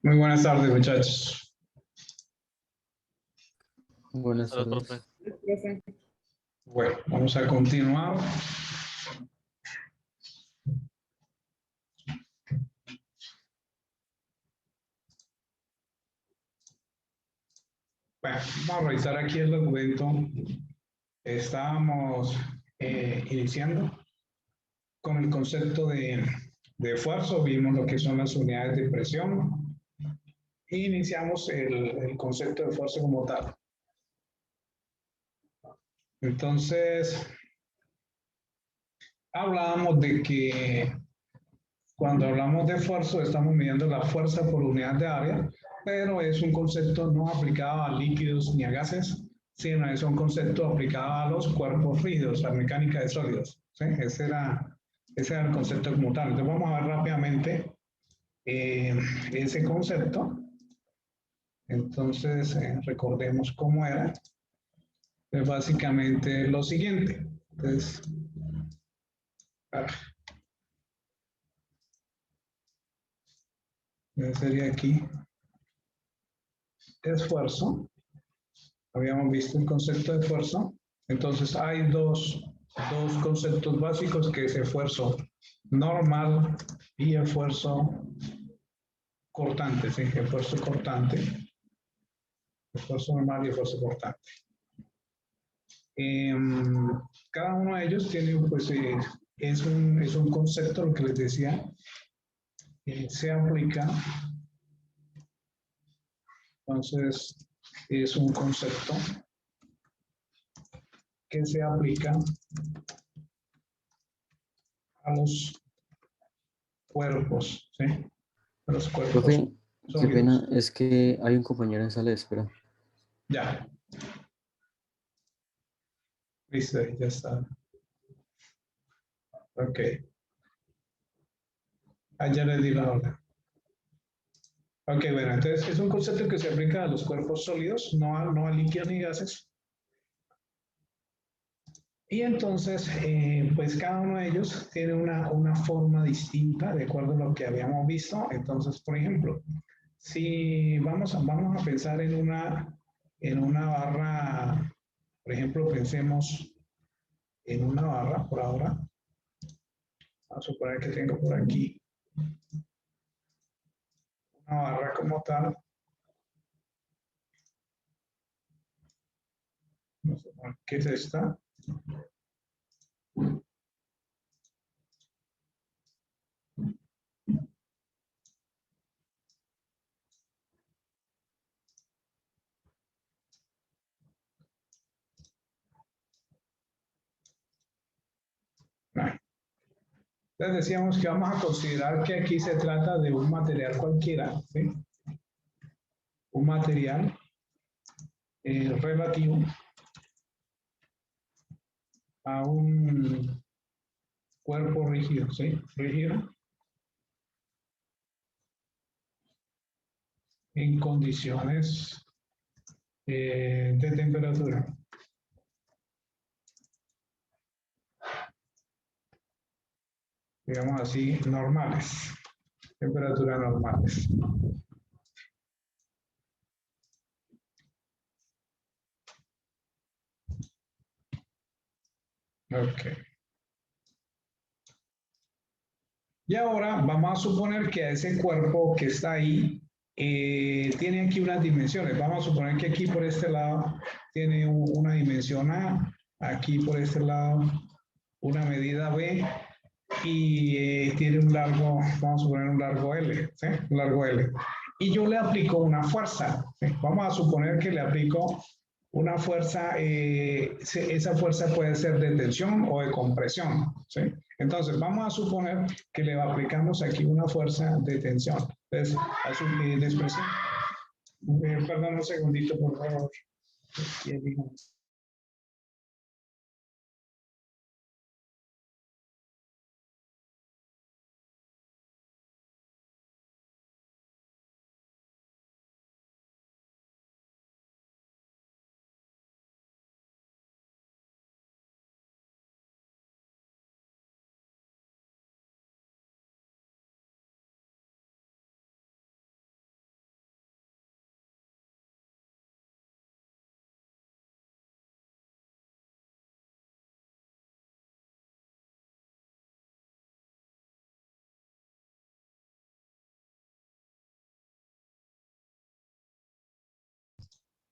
Muy buenas tardes, muchachos. Buenas Hola, profe. tardes. Bueno, vamos a continuar. Bueno, vamos a revisar aquí el documento. Estábamos iniciando con el concepto de esfuerzo. Vimos lo que son las unidades de presión e iniciamos el concepto de esfuerzo como tal. Entonces, hablábamos de que cuando hablamos de esfuerzo estamos midiendo la fuerza por unidad de área, pero es un concepto no aplicado a líquidos ni a gases, sino es un concepto aplicado a los cuerpos rígidos, a la mecánica de sólidos. ¿Sí? Ese era el concepto como tal. Entonces vamos a ver rápidamente ese concepto. Entonces recordemos cómo era. Es básicamente lo siguiente. Entonces, sería aquí esfuerzo. Habíamos visto el concepto de esfuerzo. Entonces hay dos conceptos básicos, que es esfuerzo normal y esfuerzo cortante. ¿Sí? Esfuerzo cortante. Esfuerzo normal y esfuerzo cortante. Cada uno de ellos tiene, pues, es un concepto, lo que les decía, se aplica. Entonces, es un concepto que se aplica a los cuerpos, ¿sí? A los cuerpos Profe, qué sólidos. pena, es que hay un compañero en sala de espera. Ya. Listo, ya está. Ok. Ya le di la hora. Ok, bueno, entonces es un concepto que se aplica a los cuerpos sólidos, no a líquidos ni gases. Y entonces, pues cada uno de ellos tiene una forma distinta de acuerdo a lo que habíamos visto. Entonces, por ejemplo, si vamos a pensar en una barra, por ejemplo, pensemos en una barra por ahora. Vamos a suponer que tengo por aquí una barra como tal. Vamos a suponer que es esta. Entonces decíamos que vamos a considerar que aquí se trata de un material cualquiera, ¿sí? Un material relativo a un cuerpo rígido, ¿sí? Rígido en condiciones de temperatura. Digamos así, normales, temperaturas normales. Ok. Y ahora vamos a suponer que ese cuerpo que está ahí tiene aquí unas dimensiones. Vamos a suponer que aquí por este lado tiene una dimensión A, aquí por este lado una medida B y tiene un largo, vamos a suponer un largo L, ¿sí? Un largo L. Y yo le aplico una fuerza, ¿sí? Vamos a suponer que le aplico una fuerza, esa fuerza puede ser de tensión o de compresión, ¿sí? Entonces, vamos a suponer que le aplicamos aquí una fuerza de tensión. Entonces, de expresión. Perdón un segundito, por favor.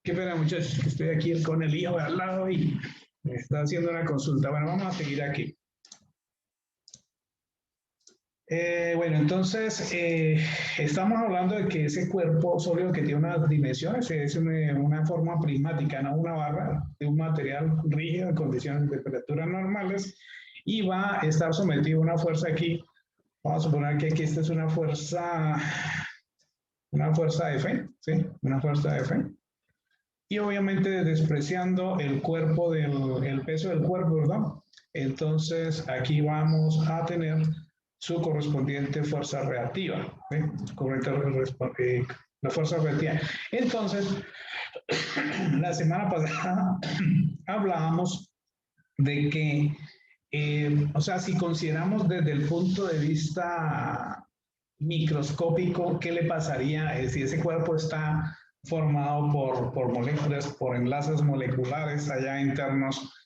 Qué pena, muchachos, que estoy aquí con el hijo al lado y me está haciendo una consulta. Bueno, vamos a seguir aquí. Bueno, entonces, estamos hablando de que ese cuerpo sólido que tiene unas dimensiones es una forma prismática, no una barra de un material rígido en condiciones de temperatura normales y va a estar sometido a una fuerza aquí. Vamos a suponer que aquí esta es una fuerza F, ¿sí? Una fuerza F. Y obviamente despreciando el cuerpo el peso del cuerpo, ¿verdad? Entonces aquí vamos a tener su correspondiente fuerza reactiva, la fuerza reactiva. Entonces, la semana pasada hablábamos de que, o sea, si consideramos desde el punto de vista microscópico, ¿qué le pasaría si ese cuerpo está formado por moléculas, por enlaces moleculares allá internos?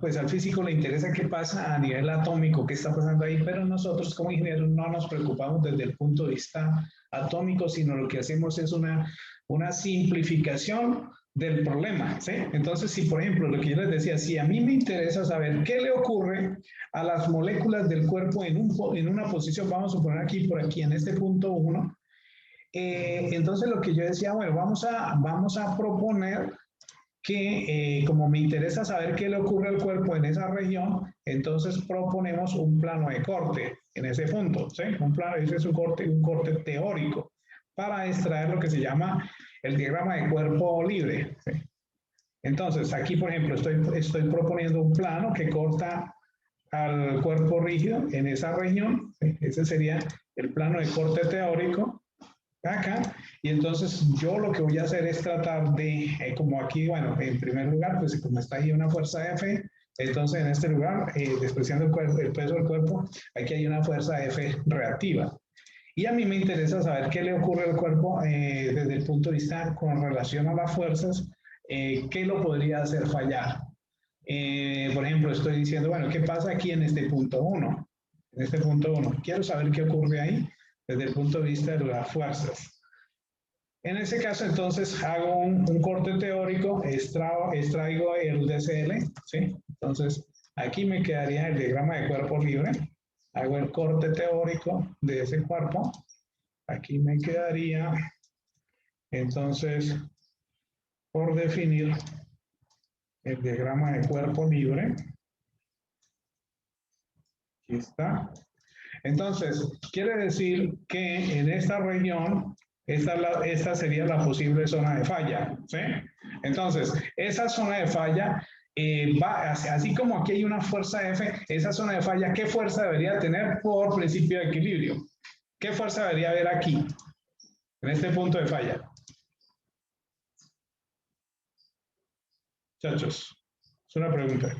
Pues al físico le interesa qué pasa a nivel atómico, qué está pasando ahí, pero nosotros como ingenieros no nos preocupamos desde el punto de vista atómico, sino lo que hacemos es una simplificación del problema, ¿sí? Entonces, si por ejemplo, lo que yo les decía, si a mí me interesa saber qué le ocurre a las moléculas del cuerpo en una posición, vamos a suponer aquí, por aquí, en este punto 1, entonces lo que yo decía, bueno, vamos a proponer que como me interesa saber qué le ocurre al cuerpo en esa región, entonces proponemos un plano de corte en ese punto, ¿sí? Ese es un corte teórico para extraer lo que se llama el diagrama de cuerpo libre, ¿sí? Entonces, aquí, por ejemplo, estoy proponiendo un plano que corta al cuerpo rígido en esa región, ¿sí? Ese sería el plano de corte teórico acá, y entonces yo lo que voy a hacer es tratar de, como aquí, bueno, en primer lugar, pues como está ahí una fuerza F, entonces en este lugar, despreciando el peso del cuerpo, aquí hay una fuerza F reactiva. Y a mí me interesa saber qué le ocurre al cuerpo desde el punto de vista con relación a las fuerzas, qué lo podría hacer fallar. Por ejemplo, estoy diciendo, bueno, ¿qué pasa aquí en este punto 1? En este punto 1. Quiero saber qué ocurre ahí desde el punto de vista de las fuerzas. En ese caso, entonces, hago un corte teórico, extraigo el DCL, ¿sí? Entonces, aquí me quedaría el diagrama de cuerpo libre. Hago el corte teórico de ese cuerpo. Aquí me quedaría, entonces, por definir el diagrama de cuerpo libre. Aquí está. Entonces, quiere decir que en esta región, esta sería la posible zona de falla, ¿sí? Entonces, esa zona de falla así como aquí hay una fuerza F, esa zona de falla, ¿qué fuerza debería tener por principio de equilibrio? ¿Qué fuerza debería haber aquí, en este punto de falla? Muchachos, es una pregunta.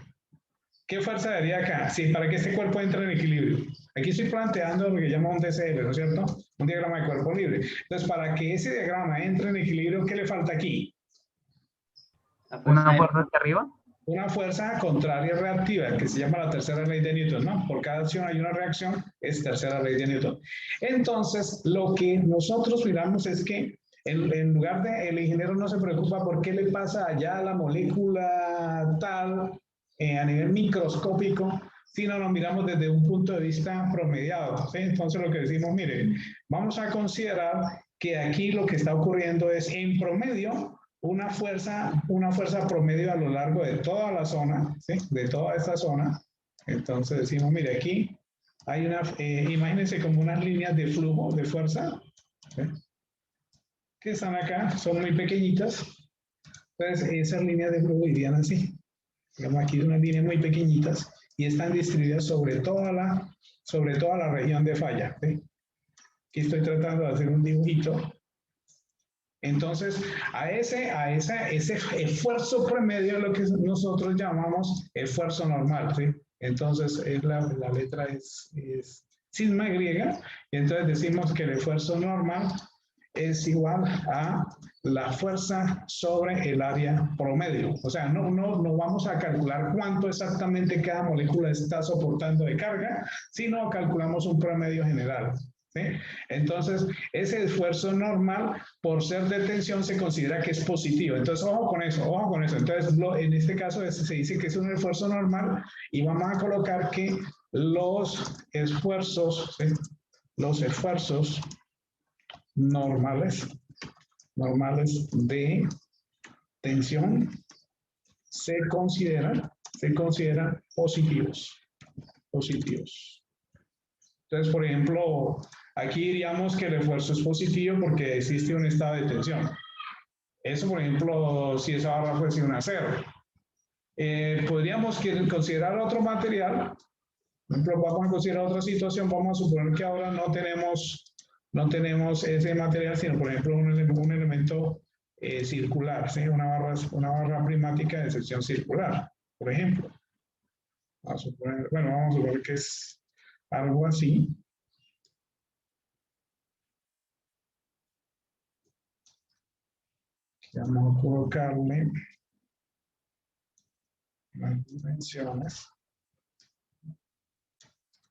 ¿Qué fuerza debería acá? Sí, para que este cuerpo entre en equilibrio. Aquí estoy planteando lo que llama un DCL, ¿no es cierto? Un diagrama de cuerpo libre. Entonces, para que ese diagrama entre en equilibrio, ¿qué le falta aquí? ¿Una fuerza hacia arriba? Una fuerza contraria reactiva, que se llama la tercera ley de Newton, ¿no? Por cada acción hay una reacción, es tercera ley de Newton. Entonces, lo que nosotros miramos es que en lugar de, el ingeniero no se preocupa por qué le pasa allá a la molécula tal, a nivel microscópico, sino lo miramos desde un punto de vista promediado, ¿sí? Entonces lo que decimos, mire, vamos a considerar que aquí lo que está ocurriendo es en promedio una fuerza promedio a lo largo de toda la zona, ¿sí? De toda esta zona. Entonces decimos, mire, aquí hay imagínense como unas líneas de flujo, de fuerza, ¿sí? Que están acá, son muy pequeñitas. Entonces esas líneas de flujo irían así. Digamos, aquí unas líneas muy pequeñitas y están distribuidas sobre toda la región de falla, ¿sí? Aquí estoy tratando de hacer un dibujito. Entonces, a ese esfuerzo promedio es lo que nosotros llamamos esfuerzo normal, ¿sí? Entonces, la letra es sigma griega, y entonces decimos que el esfuerzo normal es igual a la fuerza sobre el área promedio. O sea, no vamos a calcular cuánto exactamente cada molécula está soportando de carga, sino calculamos un promedio general. ¿sí? Entonces, ese esfuerzo normal, por ser de tensión, se considera que es positivo. Entonces, ojo con eso, ojo con eso. Entonces, en este caso se dice que es un esfuerzo normal y vamos a colocar que los esfuerzos, ¿sí? Los esfuerzos normales de tensión se consideran positivos. Entonces, por ejemplo, aquí diríamos que el esfuerzo es positivo porque existe un estado de tensión. Eso, por ejemplo, si esa barra fuese un acero. Podríamos considerar otro material. Por ejemplo, vamos a considerar otra situación. Vamos a suponer que ahora no tenemos ese material, sino, por ejemplo, un elemento circular, ¿sí? Una barra primática de sección circular, por ejemplo. Vamos a suponer que es algo así. Vamos a colocarle las dimensiones.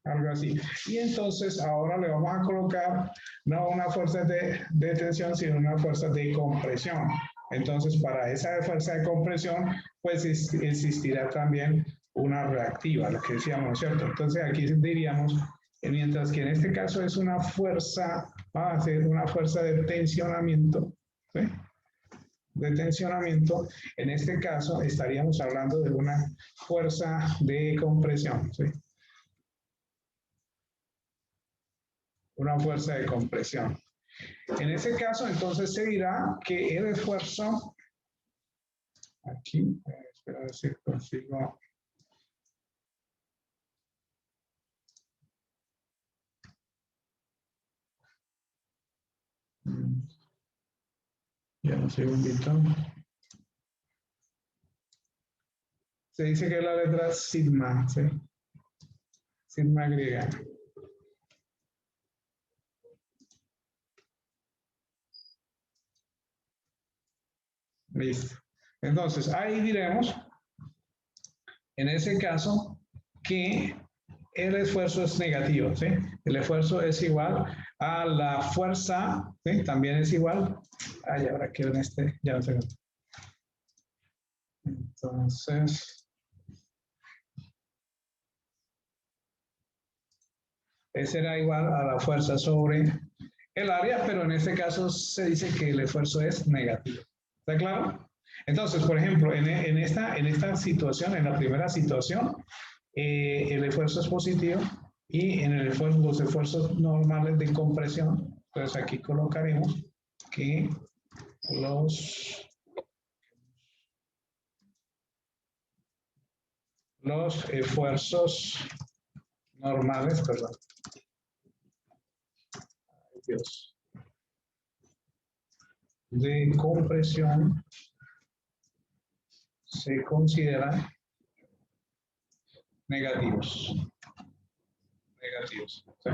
Algo así. Y entonces ahora le vamos a colocar no una fuerza de tensión, sino una fuerza de compresión. Entonces, para esa fuerza de compresión, pues existirá también una reactiva, lo que decíamos, ¿cierto? Entonces, aquí diríamos, mientras que en este caso es una fuerza, va a ser una fuerza de tensionamiento, ¿sí? De tensionamiento, en este caso estaríamos hablando de una fuerza de compresión, ¿sí? Una fuerza de compresión. En ese caso, entonces se dirá que el esfuerzo, aquí, espera a ver si consigo. Ya un segundito. Se dice que es la letra sigma, ¿sí? Sigma griega. Listo. Entonces, ahí diremos, en ese caso, que el esfuerzo es negativo, ¿sí? El esfuerzo es igual a la fuerza, ¿sí? También es igual. Ay, ahora quiero en este, ya no sé. Entonces, será igual a la fuerza sobre el área, pero en este caso se dice que el esfuerzo es negativo. ¿Está claro? Entonces, por ejemplo, en esta situación, en la primera situación, el esfuerzo es positivo y en los esfuerzos normales de compresión, pues aquí colocaremos que los esfuerzos normales, perdón. Ay, Dios. De compresión se consideran negativos. ¿Sí?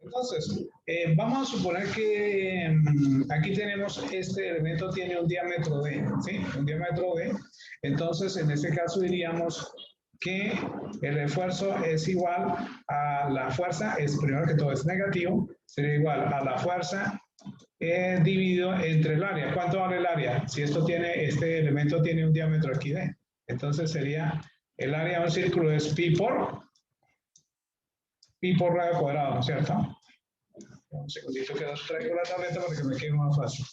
Entonces, vamos a suponer que aquí tenemos este elemento, tiene un diámetro D, ¿sí? Un diámetro D. Entonces, en este caso diríamos que el esfuerzo es igual a la fuerza, primero que todo es negativo, sería igual a la fuerza dividido entre el área. ¿Cuánto vale el área? Si este elemento tiene un diámetro aquí D. Entonces sería el área de un círculo es pi por radio cuadrado, ¿no es cierto? Un segundito que os traigo la tableta para que me quede más fácil.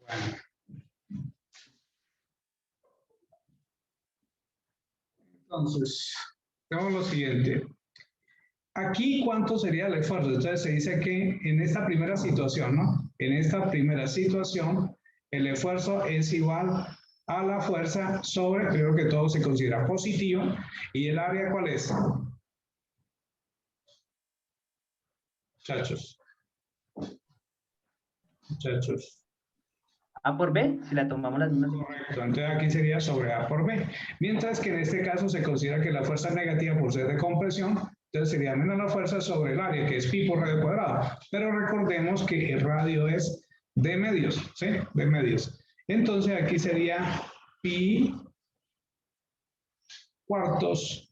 Bueno. Entonces, tenemos lo siguiente. Aquí, ¿cuánto sería el esfuerzo? Entonces, se dice que en esta primera situación, ¿no? En esta primera situación, el esfuerzo es igual a la fuerza sobre, creo que todo se considera positivo, ¿y el área cuál es? Muchachos. Muchachos. A por B, si la tomamos las mismas. Correcto, entonces aquí sería sobre A por B. Mientras que en este caso se considera que la fuerza es negativa por ser de compresión, entonces sería menos la fuerza sobre el área, que es pi por radio cuadrado. Pero recordemos que el radio es de medios, ¿sí? De medios. Entonces aquí sería pi cuartos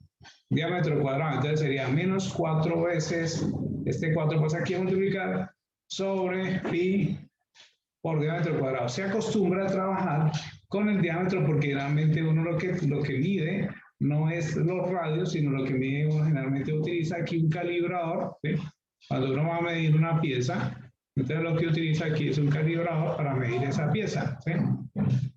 diámetro cuadrado. Entonces sería menos 4 veces, este 4 pasa aquí a multiplicar, sobre pi por diámetro cuadrado. Se acostumbra a trabajar con el diámetro porque realmente uno lo que mide no es los radios, sino lo que mide uno generalmente utiliza aquí un calibrador, ¿sí? Cuando uno va a medir una pieza, entonces lo que utiliza aquí es un calibrador para medir esa pieza, ¿sí?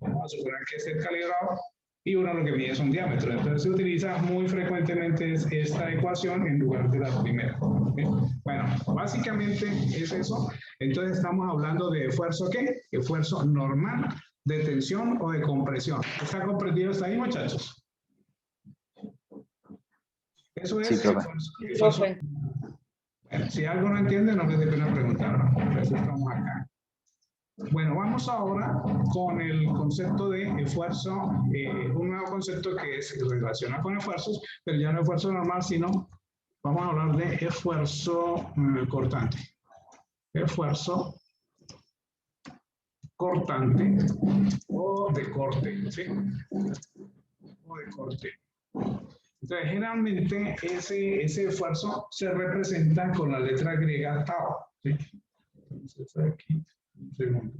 Vamos a suponer que es el calibrador y uno lo que mide es un diámetro. Entonces se utiliza muy frecuentemente esta ecuación en lugar de la primera, ¿sí? Bueno, básicamente es eso. Entonces estamos hablando de esfuerzo, ¿qué? Esfuerzo normal, de tensión o de compresión. ¿Está comprendido hasta ahí, muchachos? Eso es Sí, profe. esfuerzo. Bueno, si algo no entiende, no les dé pena preguntar, ¿no? Por eso estamos acá. Bueno, vamos ahora con el concepto de esfuerzo, un nuevo concepto que se relaciona con esfuerzos, pero ya no esfuerzo normal, sino vamos a hablar de esfuerzo cortante. Esfuerzo cortante o de corte, ¿sí? O de corte. Entonces, generalmente ese esfuerzo se representa con la letra griega tau, ¿sí? Entonces, aquí, un segundo.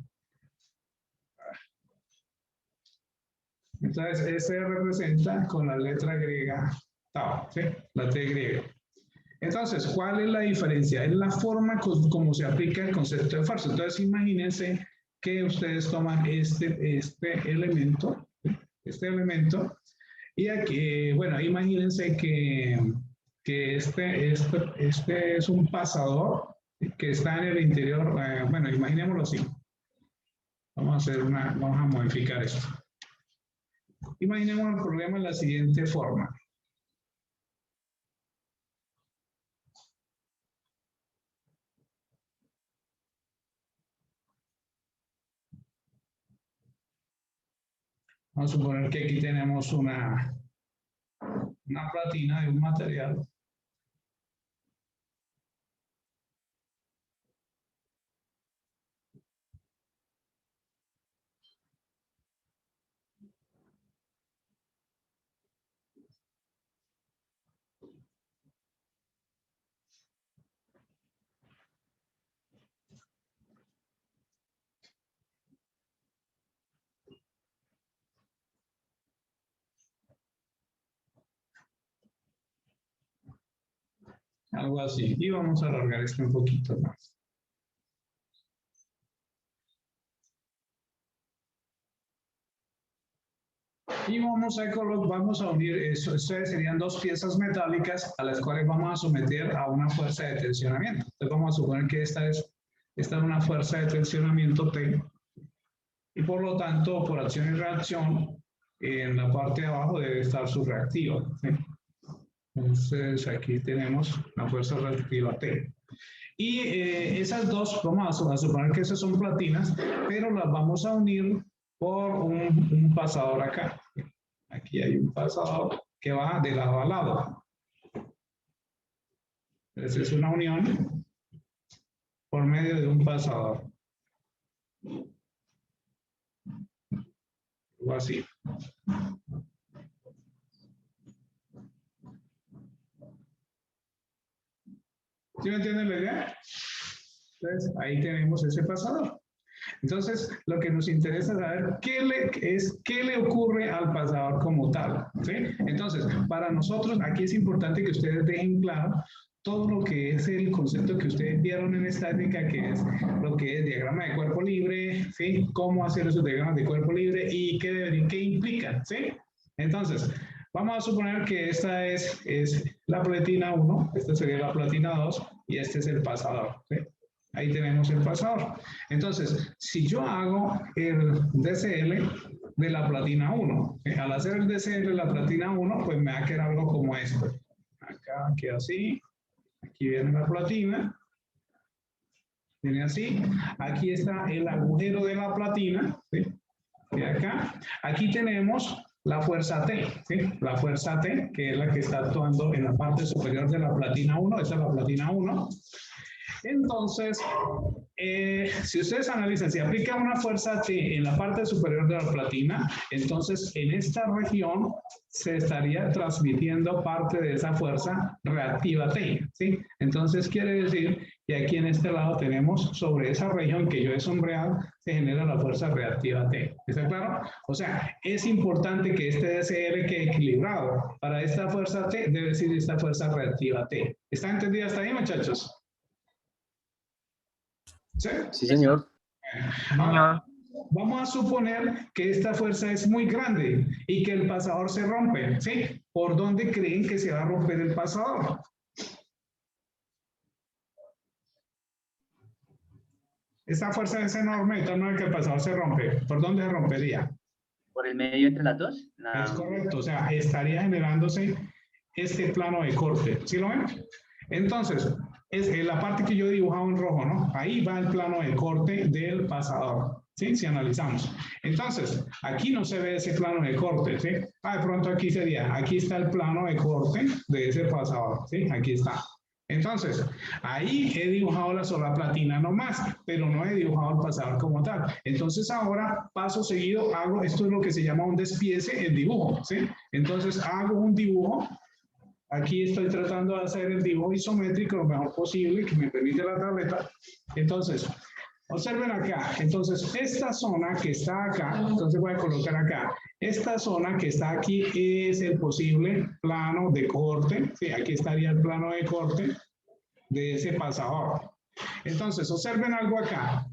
Entonces, se representa con la letra griega tau, ¿sí? La T griega. Entonces, ¿cuál es la diferencia? Es la forma como se aplica el concepto de esfuerzo. Entonces, imagínense que ustedes toman este elemento, y aquí, bueno, imagínense que este es un pasador que está en el interior, bueno, imaginémoslo así. Vamos a modificar esto. Imaginemos el problema de la siguiente forma. Vamos a suponer que aquí tenemos una platina de un material. Algo así. Y vamos a alargar esto un poquito más. Y vamos a unir eso. Estas serían dos piezas metálicas a las cuales vamos a someter a una fuerza de tensionamiento. Entonces vamos a suponer que esta es una fuerza de tensionamiento T. Y por lo tanto, por acción y reacción, en la parte de abajo debe estar su reactiva, ¿sí? Entonces aquí tenemos la fuerza reactiva T. Y esas dos, vamos a suponer que esas son platinas, pero las vamos a unir por un pasador acá. Aquí hay un pasador que va de lado a lado. Entonces es una unión por medio de un pasador. O así. ¿Sí me entienden la idea? Entonces, ahí tenemos ese pasador. Entonces, lo que nos interesa saber qué le ocurre al pasador como tal, ¿sí? Entonces, para nosotros, aquí es importante que ustedes dejen claro todo lo que es el concepto que ustedes vieron en estática, que es lo que es diagrama de cuerpo libre, ¿sí? Cómo hacer esos diagramas de cuerpo libre y qué implican, ¿sí? Entonces, Vamos a suponer que esta es la platina 1, esta sería la platina 2 y este es el pasador. ¿Sí? Ahí tenemos el pasador. Entonces, si yo hago el DCL de la platina 1, ¿sí? Al hacer el DCL de la platina 1, pues me va a quedar algo como esto. Acá queda así, aquí viene la platina, viene así, aquí está el agujero de la platina, ¿sí? Y acá, aquí tenemos la fuerza T, ¿sí? La fuerza T, que es la que está actuando en la parte superior de la platina 1, esta es la platina 1. Entonces, si ustedes analizan, si aplica una fuerza T en la parte superior de la platina, entonces en esta región se estaría transmitiendo parte de esa fuerza reactiva T, ¿sí? Entonces quiere decir que aquí en este lado tenemos sobre esa región que yo he sombreado, se genera la fuerza reactiva T. ¿Está claro? O sea, es importante que este DCR quede equilibrado. Para esta fuerza T debe ser esta fuerza reactiva T. ¿Está entendida hasta ahí, muchachos? ¿Sí? Sí, señor. Ahora, vamos a suponer que esta fuerza es muy grande y que el pasador se rompe, ¿sí? ¿Por dónde creen que se va a romper el pasador? Esta fuerza es enorme, entonces que el pasador se rompe. ¿Por dónde se rompería? ¿Por el medio entre las dos? Es correcto, o sea, estaría generándose este plano de corte. ¿Sí lo ven? Entonces, es la parte que yo he dibujado en rojo, ¿no? Ahí va el plano de corte del pasador, ¿sí? Si analizamos. Entonces, aquí no se ve ese plano de corte, ¿sí? De pronto aquí sería, aquí está el plano de corte de ese pasador, ¿sí? Aquí está. Entonces, ahí he dibujado la sola platina nomás, pero no he dibujado el pasador como tal. Entonces ahora, paso seguido, hago, esto es lo que se llama un despiece en dibujo, ¿sí? Entonces hago un dibujo. Aquí estoy tratando de hacer el dibujo isométrico lo mejor posible que me permite la tableta. Entonces, observen acá. Entonces, esta zona que está acá, entonces voy a colocar acá. Esta zona que está aquí es el posible plano de corte. Sí, aquí estaría el plano de corte de ese pasador. Entonces, observen algo acá.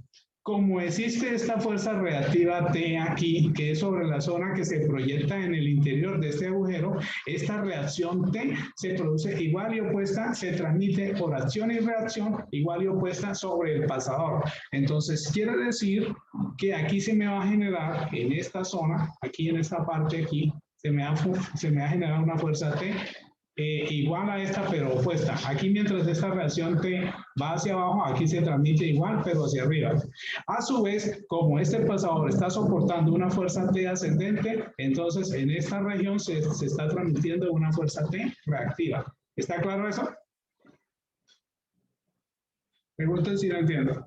Como existe esta fuerza reactiva T aquí, que es sobre la zona que se proyecta en el interior de este agujero, esta reacción T se produce igual y opuesta, se transmite por acción y reacción igual y opuesta sobre el pasador. Entonces, quiere decir que aquí se me va a generar, en esta zona, aquí en esta parte aquí, se me va a generar una fuerza T igual a esta pero opuesta. Aquí mientras esta reacción T va hacia abajo, aquí se transmite igual pero hacia arriba. A su vez, como este pasador está soportando una fuerza T ascendente, entonces en esta región se está transmitiendo una fuerza T reactiva. ¿Está claro eso? Pregunten si no entiendo.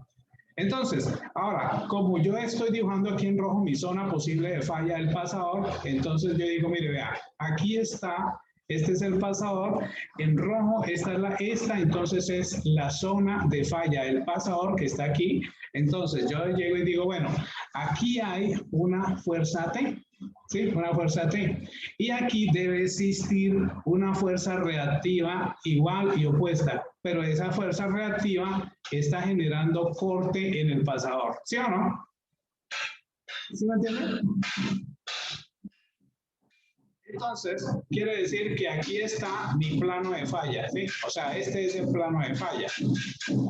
Entonces, ahora, como yo estoy dibujando aquí en rojo mi zona posible de falla del pasador, entonces yo digo, mire, vea, aquí está. Este es el pasador, en rojo esta entonces es la zona de falla, el pasador que está aquí. Entonces yo llego y digo, bueno, aquí hay una fuerza T, ¿sí? Una fuerza T. Y aquí debe existir una fuerza reactiva igual y opuesta, pero esa fuerza reactiva está generando corte en el pasador, ¿sí o no? ¿Sí me entienden? Entonces, quiere decir que aquí está mi plano de falla, ¿sí? O sea, este es el plano de falla,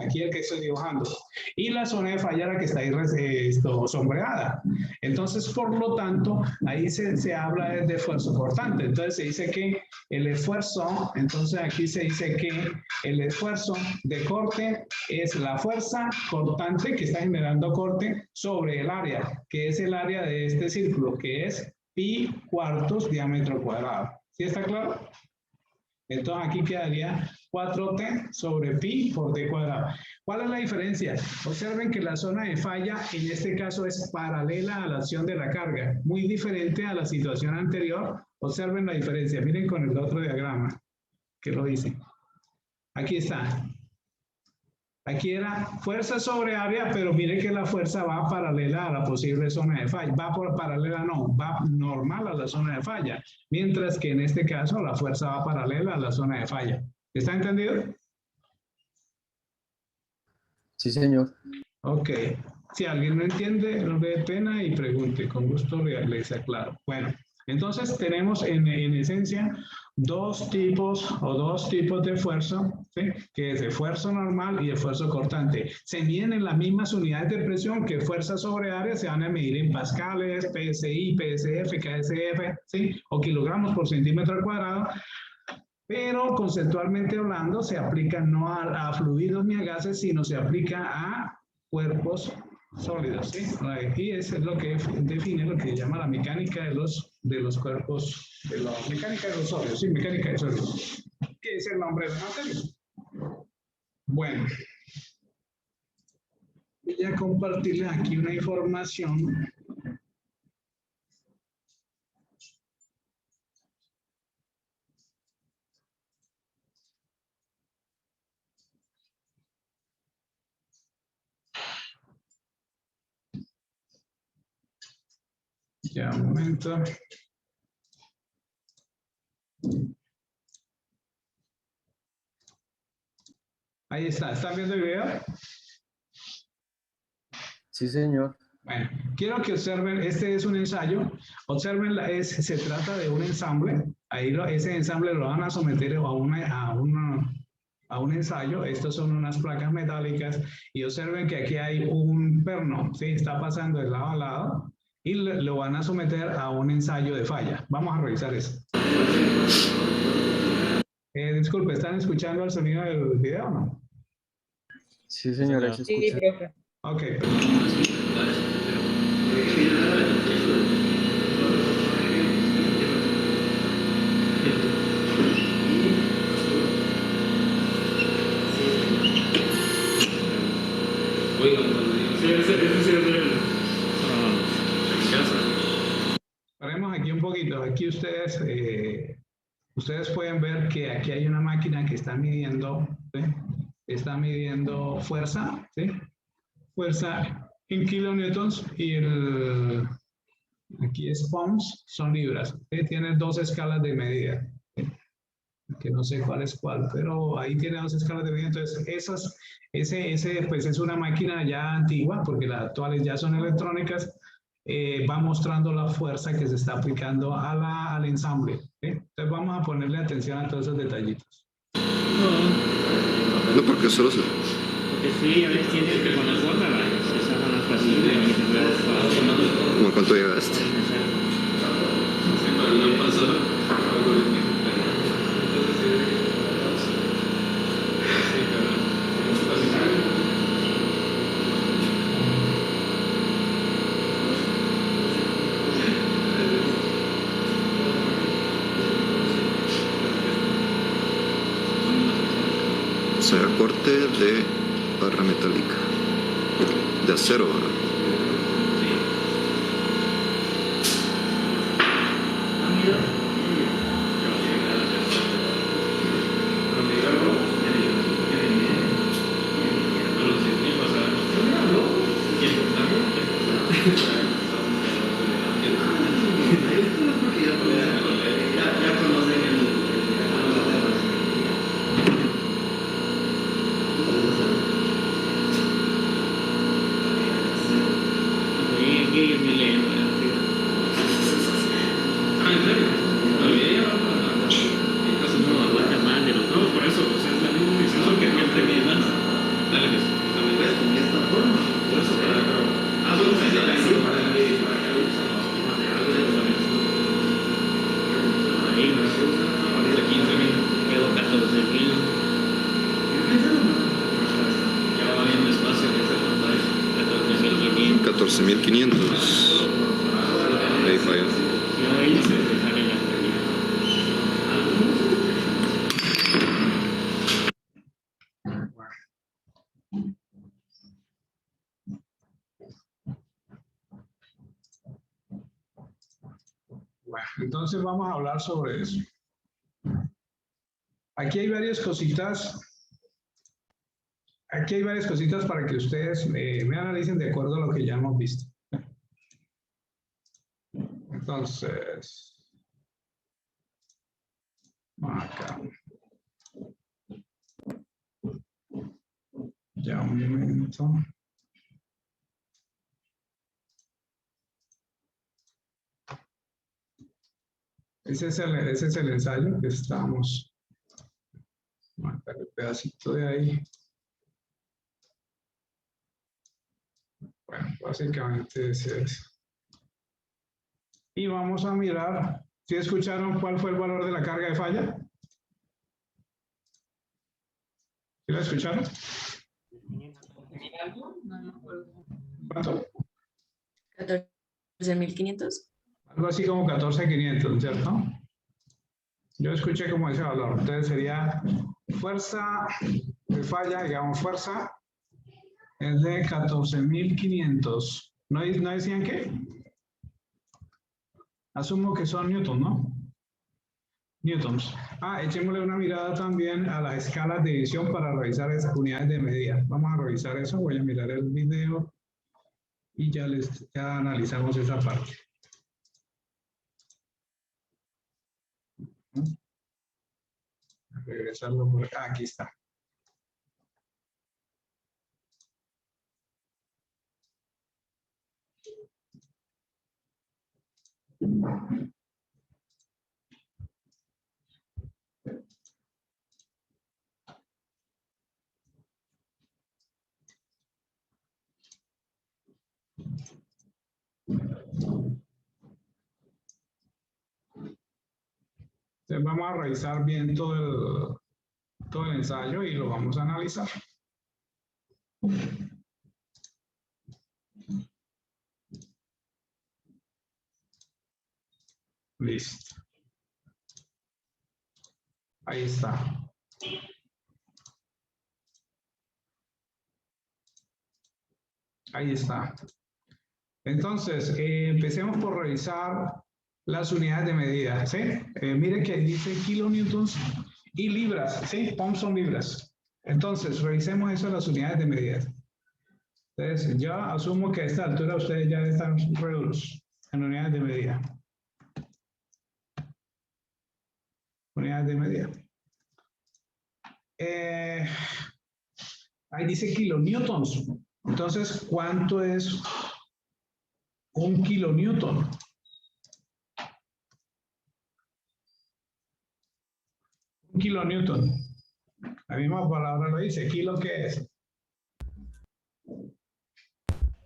aquí el que estoy dibujando. Y la zona de falla la que está ahí sombreada. Entonces, por lo tanto, ahí se habla de esfuerzo cortante. Entonces, se dice que el esfuerzo, entonces aquí se dice que el esfuerzo de corte es la fuerza cortante que está generando corte sobre el área, que es el área de este círculo, que es pi cuartos diámetro cuadrado. ¿Sí está claro? Entonces aquí quedaría 4t sobre pi por d cuadrado. ¿Cuál es la diferencia? Observen que la zona de falla en este caso es paralela a la acción de la carga, muy diferente a la situación anterior. Observen la diferencia. Miren con el otro diagrama que lo dice. Aquí está. Aquí era fuerza sobre área, pero mire que la fuerza va paralela a la posible zona de falla. Va por paralela, no, va normal a la zona de falla. Mientras que en este caso la fuerza va paralela a la zona de falla. ¿Está entendido? Sí, señor. Ok. Si alguien no entiende, no le dé pena y pregunte. Con gusto les aclaro. Bueno, Entonces tenemos en esencia dos tipos de fuerza, ¿sí? Que es esfuerzo normal y esfuerzo cortante. Se miden en las mismas unidades de presión que fuerza sobre área, se van a medir en pascales, PSI, PSF, KSF, ¿sí? O kilogramos por centímetro al cuadrado, pero conceptualmente hablando se aplica no a fluidos ni a gases, sino se aplica a cuerpos sólidos, ¿sí? Y eso es lo que define lo que se llama la mecánica de los cuerpos, de la mecánica de los sólidos, ¿sí? Mecánica de sólidos. ¿Qué es el nombre de la materia? Bueno, voy a compartirles aquí una información. Ya, un momento. Ahí está, ¿están viendo el video? Sí, señor. Bueno, quiero que observen, este es un ensayo, observen, se trata de un ensamble, ahí ese ensamble lo van a someter a un ensayo, estos son unas placas metálicas, y observen que aquí hay un perno, ¿sí? Está pasando de lado a lado, y lo van a someter a un ensayo de falla. Vamos a revisar eso. Disculpe, ¿están escuchando el sonido del video o no? Sí, señor, ahí se escucha. Sí, profe. Ok. Paremos aquí un poquito. Aquí ustedes pueden ver que aquí hay una máquina que está midiendo, ¿sí? Está midiendo fuerza, ¿sí? Fuerza en kilonewtons y aquí es pounds, son libras. ¿Sí? Tiene dos escalas de medida, ¿sí? Que no sé cuál es cuál, pero ahí tiene dos escalas de medida. Entonces, pues es una máquina ya antigua, porque las actuales ya son electrónicas, va mostrando la fuerza que se está aplicando al ensamble, ¿sí? Entonces vamos a ponerle atención a todos esos detallitos. No, porque solo se... Porque sí, a veces tienes que con la forma, esas son las facilidades. ¿Cómo cuánto llega este? O sea, corte de barra metálica. De acero, ¿verdad? Quedó 14.000. Ya va bien despacio en esa pantalla. 14.500. Ahí falló. Y ahí se sale la realidad. Bueno, entonces vamos a hablar sobre eso. Aquí hay varias cositas. Aquí hay varias cositas para que ustedes me analicen de acuerdo a lo que ya hemos visto. Entonces, acá. Ya un momento. Ese es el ensayo que estamos. Vamos a sacar el pedacito de ahí. Bueno, básicamente es eso. Y vamos a mirar, ¿sí escucharon cuál fue el valor de la carga de falla? ¿Sí la escucharon? No me acuerdo. ¿Cuánto? 14.500. Algo así como 14.500, ¿cierto? Yo escuché como ese valor. Entonces sería fuerza de falla, digamos, fuerza es de 14.500. ¿No decían qué? Asumo que son newtons, ¿no? Newtons. Echémosle una mirada también a las escalas de división para revisar esas unidades de medida. Vamos a revisar eso. Voy a mirar el video y ya analizamos esa parte. Regresarlo por acá. Aquí está. Entonces vamos a revisar bien todo el ensayo y lo vamos a analizar. Listo. Ahí está. Ahí está. Entonces, empecemos por revisar las unidades de medida, ¿sí? Mire que dice kilonewtons y libras, ¿sí? Pounds son libras. Entonces, revisemos eso en las unidades de medida. Entonces, yo asumo que a esta altura ustedes ya están reducidos en unidades de medida. Unidades de medida. Ahí dice kilonewtons. Entonces, ¿cuánto es un kilonewton? Un kilonewton. La misma palabra lo dice. ¿Kilo qué es?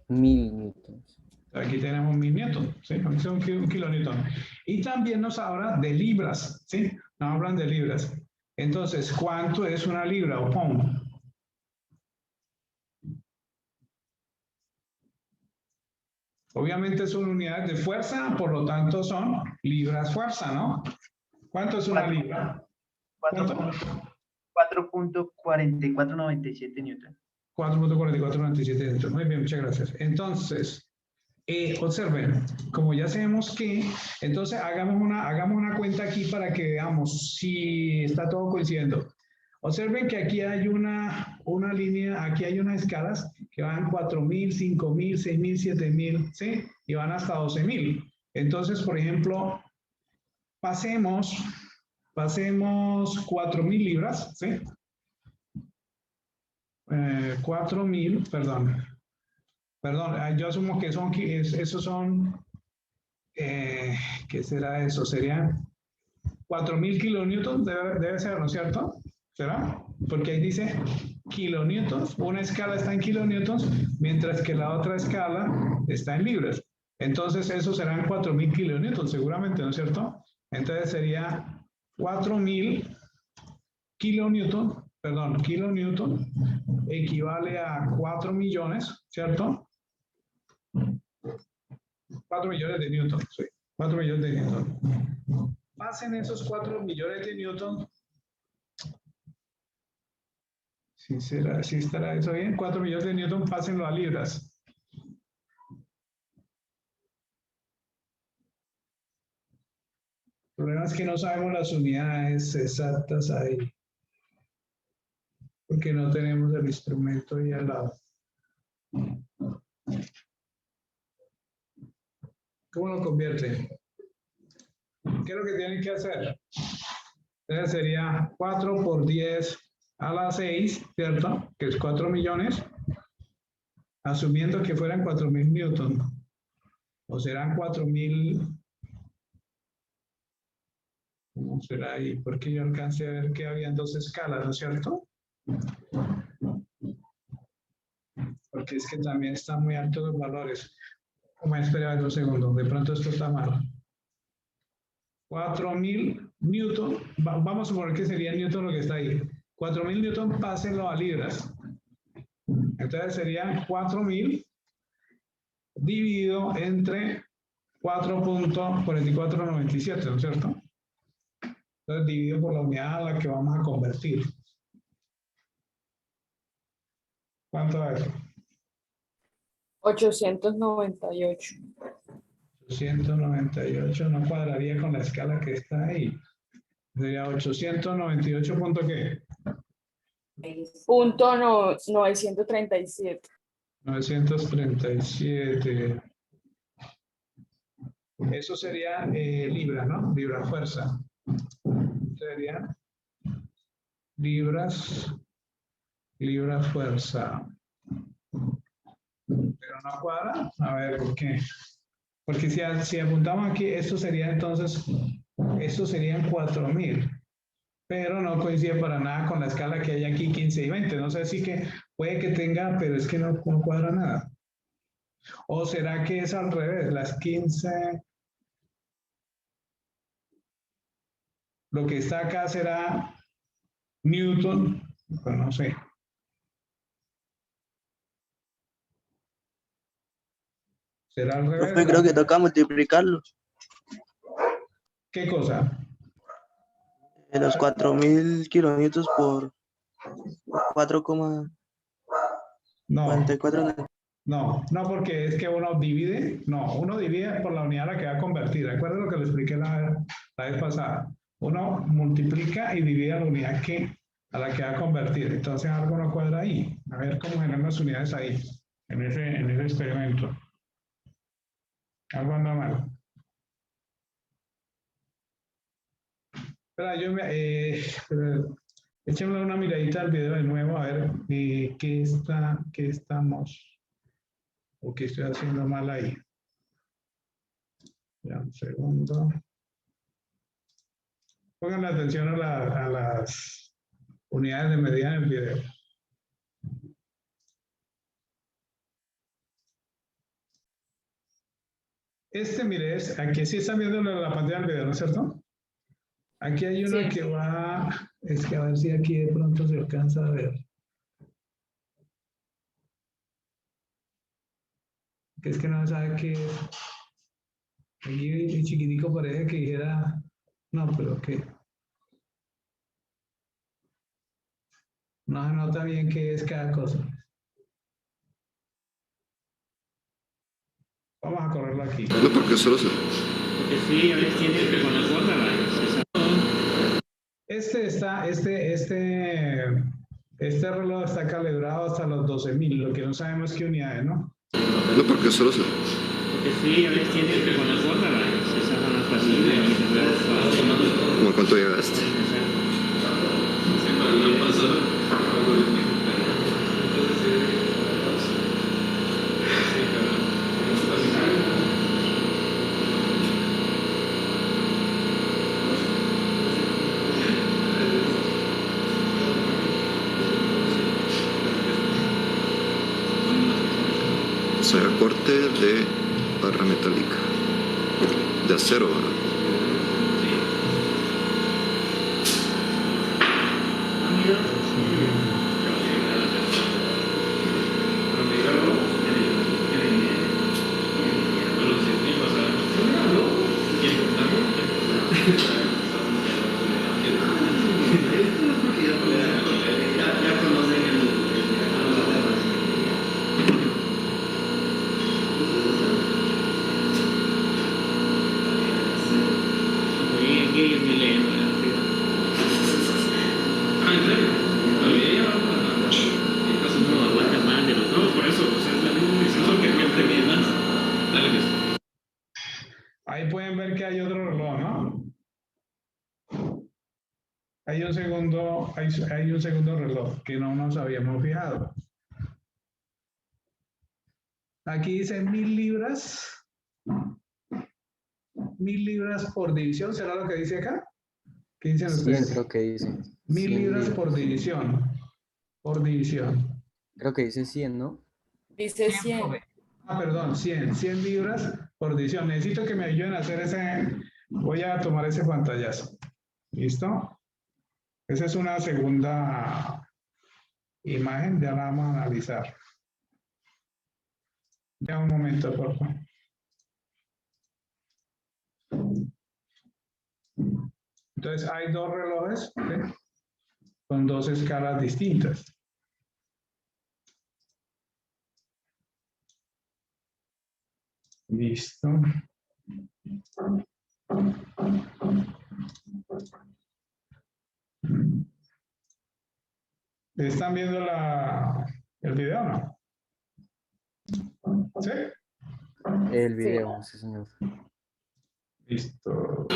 1000 newtons. Aquí tenemos 1000 newtons, ¿sí? Es un kilonewton. Y también nos habla de libras, ¿sí? Nos hablan de libras. Entonces, ¿cuánto es una libra o pound? Obviamente son unidades de fuerza, por lo tanto son libras fuerza, ¿no? ¿Cuánto es una libra? 4.4497 newton. 4.4497 newton. Muy bien, muchas gracias. Entonces, observen, como ya sabemos que, entonces hagamos una cuenta aquí para que veamos si está todo coincidiendo. Observen que aquí hay una línea, aquí hay unas escalas que van 4.000, 5.000, 6.000, 7.000, ¿sí? Y van hasta 12.000. Entonces, por ejemplo, pasemos 4.000 libras, ¿sí? 4.000, perdón, yo asumo que esos son, ¿qué será eso? Serían 4.000 kilonewtons, debe ser, ¿no es cierto? ¿Será? Porque ahí dice kilonewtons, una escala está en kilonewtons, mientras que la otra escala está en libras. Entonces, esos serán 4.000 kilonewtons, seguramente, ¿no es cierto? Entonces sería 4.000 kilonewtons, kilonewton, equivale a 4 millones, ¿cierto? 4 millones de newtons, sí, 4 millones de newtons. Pasen esos 4 millones de newtons. ¿Sí estará eso bien? 4 millones de newtons, pásenlo a libras. El problema es que no sabemos las unidades exactas ahí. Porque no tenemos el instrumento ahí al lado. ¿Cómo lo convierte? ¿Qué es lo que tienen que hacer? Entonces sería 4 por 10 a la 6, ¿cierto? Que es 4 millones. Asumiendo que fueran 4.000 newton. O serán 4.000. ¿Cómo será ahí? Porque yo alcancé a ver que habían dos escalas, ¿no es cierto? Porque es que también están muy altos los valores. Como espera 2 segundos, de pronto esto está mal. 4000 newton, vamos a suponer que sería newton lo que está ahí. 4000 newton, pásenlo a libras. Entonces serían 4000 dividido entre 4.4497, ¿no es cierto? Entonces dividido por la unidad a la que vamos a convertir. ¿Cuánto es? 898. 898 no cuadraría con la escala que está ahí. Sería 898 punto ¿qué? Punto 937. 937. Eso sería libra, ¿no? Libra fuerza. Sería libra fuerza. Pero no cuadra. A ver, ¿por qué? Porque si apuntamos aquí, esto sería entonces, esto serían 4000. Pero no coincide para nada con la escala que hay aquí, 15 y 20. No sé si que puede que tenga, pero es que no cuadra nada. ¿O será que es al revés? Las 15... Lo que está acá será Newton, pues no sé. ¿Será al revés? Profe, creo que toca multiplicarlo. ¿Qué cosa? Los 4000 kilonewtons por 4,44. No, porque es que uno divide, uno divide por la unidad a la que va a convertir. ¿Recuerda lo que le expliqué la vez pasada? Uno multiplica y divide la unidad a la que va a convertir. Entonces algo no cuadra ahí. A ver cómo generan las unidades ahí, en ese experimento. Algo anda mal. Espera, échenle una miradita al video de nuevo a ver qué estamos o qué estoy haciendo mal ahí. Ya, un segundo. Pongan atención a las unidades de medida en el video. Mire, aquí sí están viendo la pantalla del video, ¿no es cierto? Aquí hay una que va, es que a ver si aquí de pronto se alcanza a ver. Que es que no sabe qué es. Aquí chiquitico parece que dijera, no, pero qué. No se nota bien qué es cada cosa. Vamos a correrlo aquí. No, porque solo se... Porque sí, a veces tiene que con la gorda, Este reloj está calibrado hasta los 12.000, lo que no sabemos qué unidades, ¿no? No, porque solo se... Porque sí, a veces tiene que con la gorda, esas son las facilidades. ¿Cómo cuánto llegaste? O sea, corte de barra metálica. De acero, ¿no? Ahí pueden ver que hay otro reloj, ¿no? Hay un segundo reloj que no nos habíamos fijado. Aquí dice 1000 libras. 1000 libras por división, ¿será lo que dice acá? ¿Qué dicen 100 ustedes? creo que dice. 1000 100 libras por división. Por división. Creo que dice 100, ¿no? Dice 100. Ah, perdón, 100 libras por división. Necesito que me ayuden a hacer ese. Voy a tomar ese pantallazo. ¿Listo? Esa es una segunda imagen, ya la vamos a analizar. Ya un momento, por favor. Entonces, hay dos relojes, ¿sí? Con dos escalas distintas. Listo. ¿Están viendo el video o no? ¿Sí? El video, sí, señor. Listo.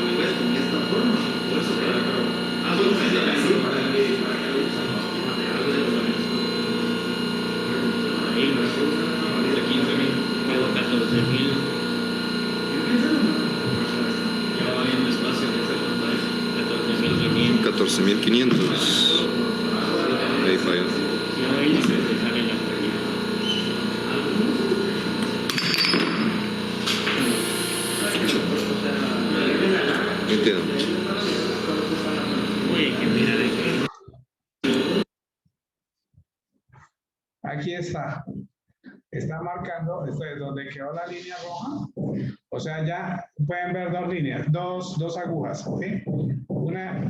De 15.000, quedó 14.000. Ya va bien despacio en esta pantalla. 14.000. 14.500. Ahí falló. Y ahí se sale la pérdida. Entiendo. Uy, que mira de qué. Aquí está. Está marcando, esto es donde quedó la línea roja. O sea, ya pueden ver dos líneas, dos agujas. ¿Sí?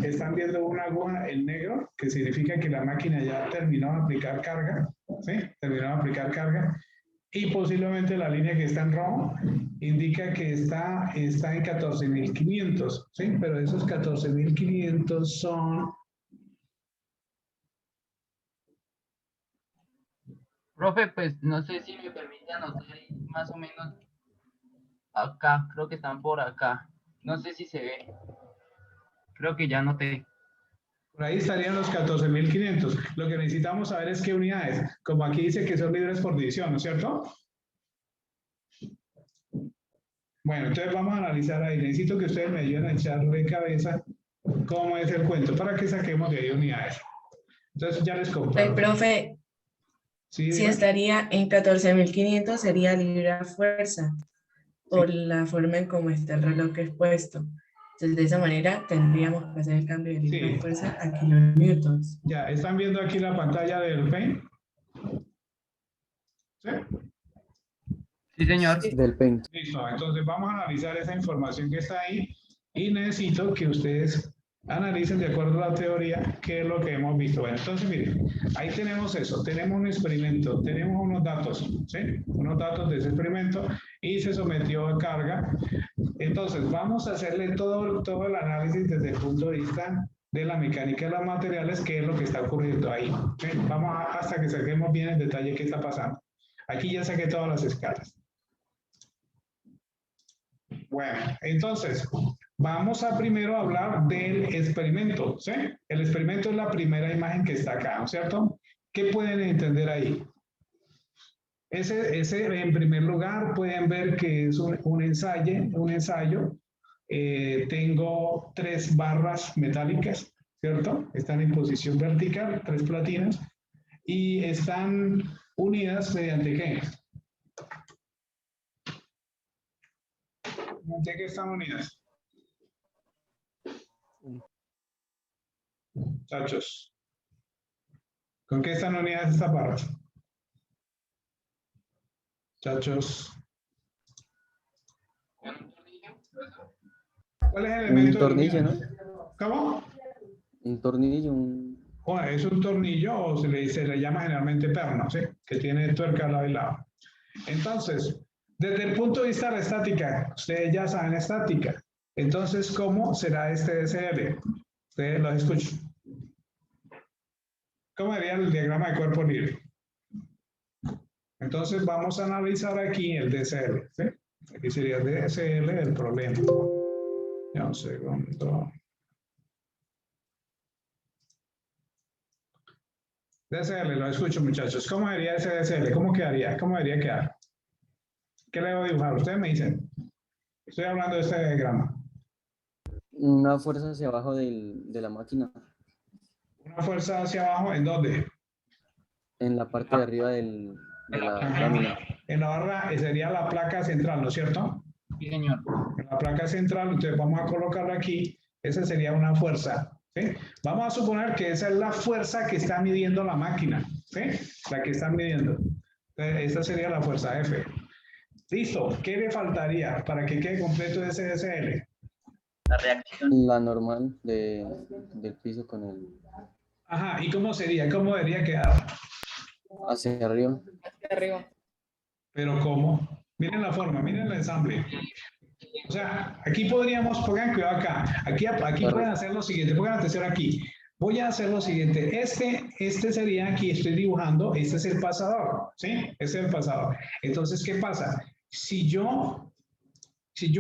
Están viendo una aguja en negro, que significa que la máquina ya terminó de aplicar carga. ¿Sí? Terminó de aplicar carga. Y posiblemente la línea que está en rojo indica que está en 14.500. ¿Sí? Pero esos 14.500 son... Profe, pues no sé si me permite anotar ahí más o menos acá, creo que están por acá. No sé si se ve. Creo que ya anoté. Por ahí estarían los 14.500. Lo que necesitamos saber es qué unidades. Como aquí dice que son libres por división, ¿no es cierto? Bueno, entonces vamos a analizar ahí. Necesito que ustedes me ayuden a echarle cabeza cómo es el cuento para que saquemos de ahí unidades. Entonces ya les comparto. Profe, Sí, si dime. estaría en 14.500 sería libra fuerza, por la forma en cómo está el reloj expuesto. Entonces, de esa manera tendríamos que hacer el cambio de libra Sí. fuerza a kilonewtons. Ya, ¿están viendo aquí la pantalla del Paint? ¿Sí? Sí, señor. Del Paint. Listo, entonces vamos a analizar esa información que está ahí y necesito que ustedes analicen de acuerdo a la teoría qué es lo que hemos visto. Bueno, entonces miren, ahí tenemos eso, tenemos un experimento, tenemos unos datos, ¿sí? Unos datos de ese experimento y se sometió a carga. Entonces vamos a hacerle todo el análisis desde el punto de vista de la mecánica de los materiales, qué es lo que está ocurriendo ahí. ¿Sí? Vamos hasta que saquemos bien en detalle qué está pasando. Aquí ya saqué todas las escalas. Bueno, entonces, vamos a primero hablar del experimento, ¿sí? El experimento es la primera imagen que está acá, ¿no es cierto? ¿Qué pueden entender ahí? Ese en primer lugar, pueden ver que es un ensayo. Tengo 3 barras metálicas, ¿cierto? Están en posición vertical, 3 platinas, y están unidas mediante ¿qué? ¿De qué están unidas? Muchachos. ¿Con qué están unidas estas barras? Muchachos. ¿Cuál es el elemento? Un tornillo, ¿no? ¿Cómo? Un tornillo, Bueno, es un tornillo o se le llama generalmente perno, ¿sí? Que tiene tuerca al lado y lado. Entonces, desde el punto de vista de la estática, ustedes ya saben estática. Entonces, ¿cómo será este DCL? Ustedes los escuchan. ¿Cómo sería el diagrama de cuerpo libre? Entonces, vamos a analizar aquí el DCL, ¿sí? Aquí sería el DCL del problema. Ya un segundo. DCL, lo escucho, muchachos. ¿Cómo sería ese DCL? ¿Cómo quedaría? ¿Cómo debería quedar? ¿Qué le voy a dibujar? Ustedes me dicen. Estoy hablando de este diagrama. Una fuerza hacia abajo de la máquina, Una fuerza hacia abajo, ¿en dónde? en la parte de arriba de la lámina. En la barra sería la placa central, ¿no es cierto? Sí, señor. En la placa central, entonces vamos a colocarla aquí. Esa sería una fuerza, ¿sí? Vamos a suponer que esa es la fuerza que está midiendo la máquina, ¿sí? La que está midiendo. Entonces, esta sería la fuerza F. Listo. ¿Qué le faltaría para que quede completo ese DCL? La reacción. La normal del piso con el Ajá. ¿Y cómo sería? ¿Cómo debería quedar? hacia arriba. Hacia arriba. Pero ¿cómo? Miren la forma, miren el ensamble. O sea, aquí podríamos, pongan cuidado acá. Aquí pueden hacer lo siguiente, pongan atención aquí. Voy a hacer lo siguiente. Este sería, aquí estoy dibujando, este es el pasador, ¿sí? Este es el pasador. Entonces, ¿qué pasa? Si yo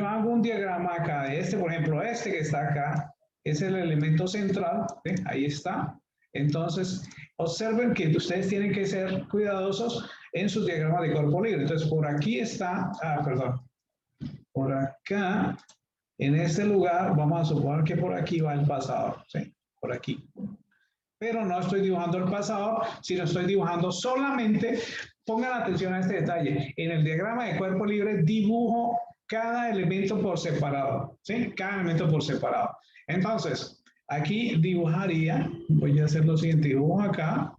hago un diagrama acá de este, por ejemplo, este que está acá, es el elemento central, ¿sí? Ahí está. Entonces, observen que ustedes tienen que ser cuidadosos en sus diagramas de cuerpo libre. Entonces, por aquí está, por acá, en este lugar, vamos a suponer que por aquí va el pasador, ¿sí? Por aquí. Pero no estoy dibujando el pasador, sino estoy dibujando solamente, pongan atención a este detalle, en el diagrama de cuerpo libre dibujo cada elemento por separado, ¿sí? Cada elemento por separado. Entonces, aquí dibujaría, voy a hacer lo siguiente, dibujo acá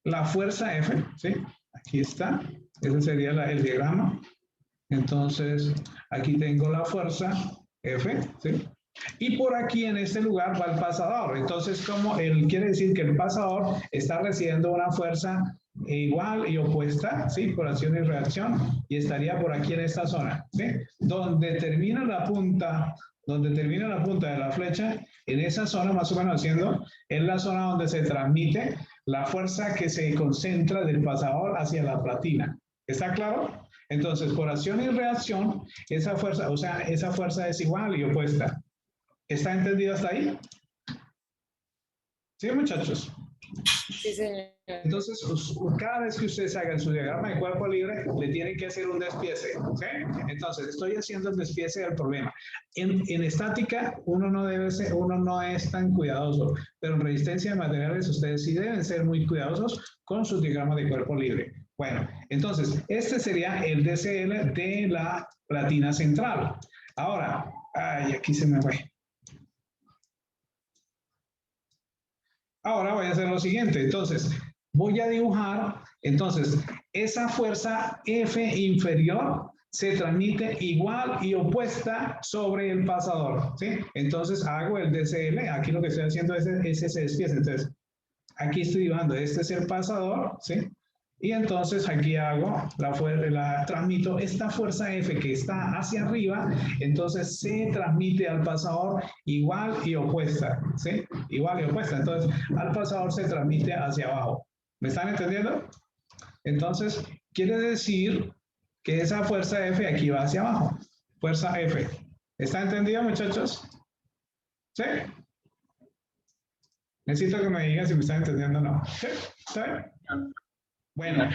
la fuerza F, ¿sí? Aquí está, ese sería el diagrama. Entonces, aquí tengo la fuerza F, ¿sí? Y por aquí en este lugar va el pasador. Entonces, quiere decir que el pasador está recibiendo una fuerza igual y opuesta, ¿sí? Por acción y reacción, y estaría por aquí en esta zona, ¿sí? Donde termina la punta de la flecha, en esa zona más o menos haciendo, es la zona donde se transmite la fuerza que se concentra del pasador hacia la platina. ¿Está claro? Entonces, por acción y reacción, esa fuerza, o sea, esa fuerza es igual y opuesta. ¿Está entendido hasta ahí? ¿Sí, muchachos? Sí, señor. Entonces, cada vez que ustedes hagan su diagrama de cuerpo libre, le tienen que hacer un despiece, ¿sí? Entonces, estoy haciendo el despiece del problema. En estática, uno no es tan cuidadoso, pero en resistencia de materiales, ustedes sí deben ser muy cuidadosos con su diagrama de cuerpo libre. Bueno, entonces, este sería el DCL de la platina central. Ahora, aquí se me fue. Ahora voy a hacer lo siguiente. Entonces, voy a dibujar, entonces, esa fuerza F inferior se transmite igual y opuesta sobre el pasador, ¿sí? Entonces, hago el DCL. Aquí lo que estoy haciendo es ese despiece. Entonces, aquí estoy dibujando. Este es el pasador, ¿sí? Y entonces aquí hago transmito esta fuerza F que está hacia arriba, entonces se transmite al pasador igual y opuesta, ¿sí? Igual y opuesta. Entonces, al pasador se transmite hacia abajo. ¿Me están entendiendo? Entonces, quiere decir que esa fuerza F aquí va hacia abajo. Fuerza F. ¿Está entendido, muchachos? ¿Sí? Necesito que me digan si me están entendiendo o no. ¿Sí? ¿Está bien? Bueno,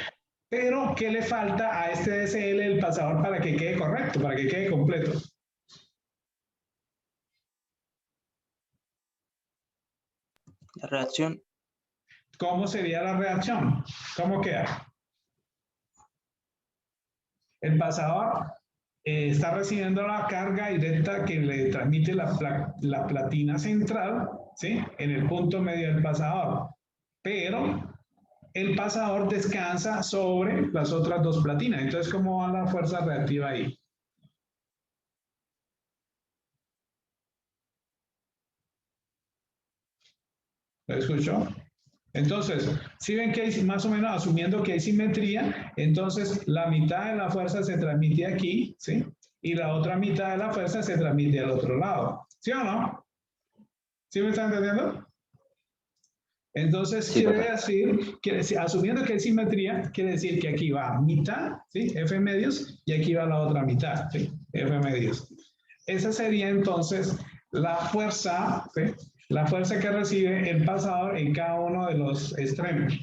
pero ¿qué le falta a este DCL del pasador para que quede correcto, para que quede completo? La reacción. ¿Cómo sería la reacción? ¿Cómo queda? El pasador está recibiendo la carga directa que le transmite la platina central, ¿sí? En el punto medio del pasador. Pero el pasador descansa sobre las otras dos platinas. Entonces, ¿cómo va la fuerza reactiva ahí? ¿Lo escuchó? Entonces, si ven que hay, más o menos asumiendo que hay simetría, entonces la mitad de la fuerza se transmite aquí, ¿sí? Y la otra mitad de la fuerza se transmite al otro lado. ¿Sí o no? ¿Sí me están entendiendo? Entonces, Sí, quiere decir, asumiendo que hay simetría, quiere decir que aquí va mitad, ¿sí? F medios, y aquí va la otra mitad, ¿sí? F medios. Esa sería entonces la fuerza, ¿sí? La fuerza que recibe el pasador en cada uno de los extremos.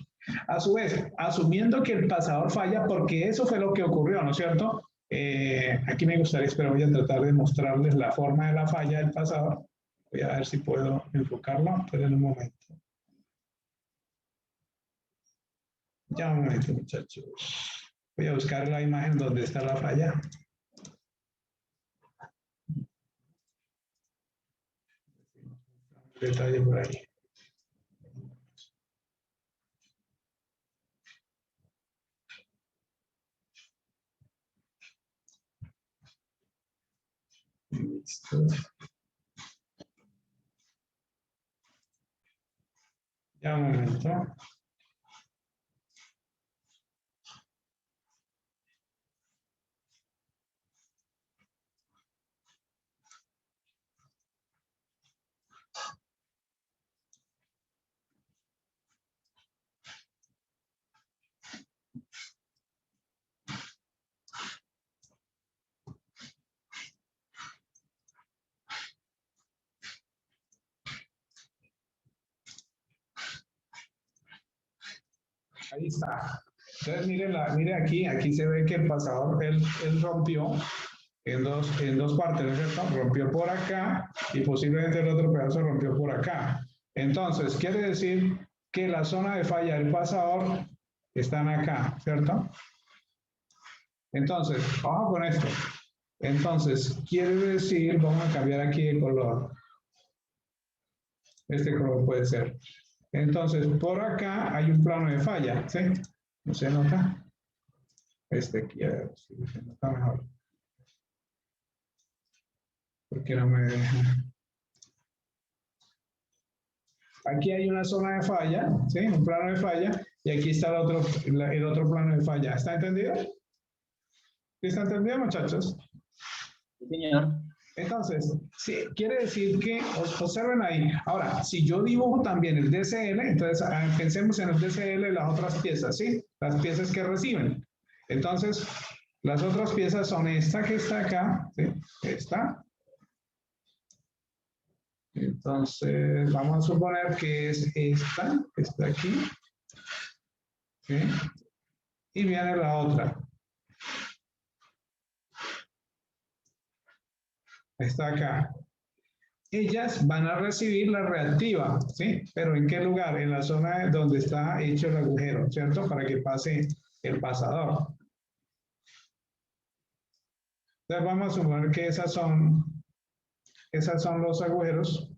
A su vez, asumiendo que el pasador falla, porque eso fue lo que ocurrió, ¿no es cierto? Aquí me gustaría, pero voy a tratar de mostrarles la forma de la falla del pasado. Voy a ver si puedo enfocarlo, pero en un momento. Ya un momento, muchachos. Voy a buscar la imagen donde está la falla. Detalle por ahí. Listo. Ya un momento. Ahí está. Entonces, mire aquí se ve que el pasador, él rompió en dos partes, ¿no es cierto? Rompió por acá y posiblemente el otro pedazo rompió por acá. Entonces, quiere decir que la zona de falla del pasador están acá, ¿cierto? Entonces, vamos con esto. Entonces, quiere decir, vamos a cambiar aquí de color. Este color puede ser. Entonces, por acá hay un plano de falla, ¿sí? ¿No se nota? Este aquí, a ver si se nota mejor. ¿Por qué no me deja? Aquí hay una zona de falla, ¿sí? Un plano de falla, y aquí está el otro plano de falla. ¿Está entendido? ¿Sí está entendido, muchachos? Sí, señor. Entonces, sí, quiere decir que, observen ahí, ahora, si yo dibujo también el DCL, entonces pensemos en el DCL las otras piezas, ¿sí? Las piezas que reciben. Entonces, las otras piezas son esta que está acá, ¿sí? Esta. Entonces, vamos a suponer que es esta, que está aquí, ¿sí? Y viene la otra. Está acá. Ellas van a recibir la reactiva, ¿sí? Pero ¿en qué lugar? En la zona donde está hecho el agujero, ¿cierto? Para que pase el pasador. Entonces vamos a suponer que esas son los agujeros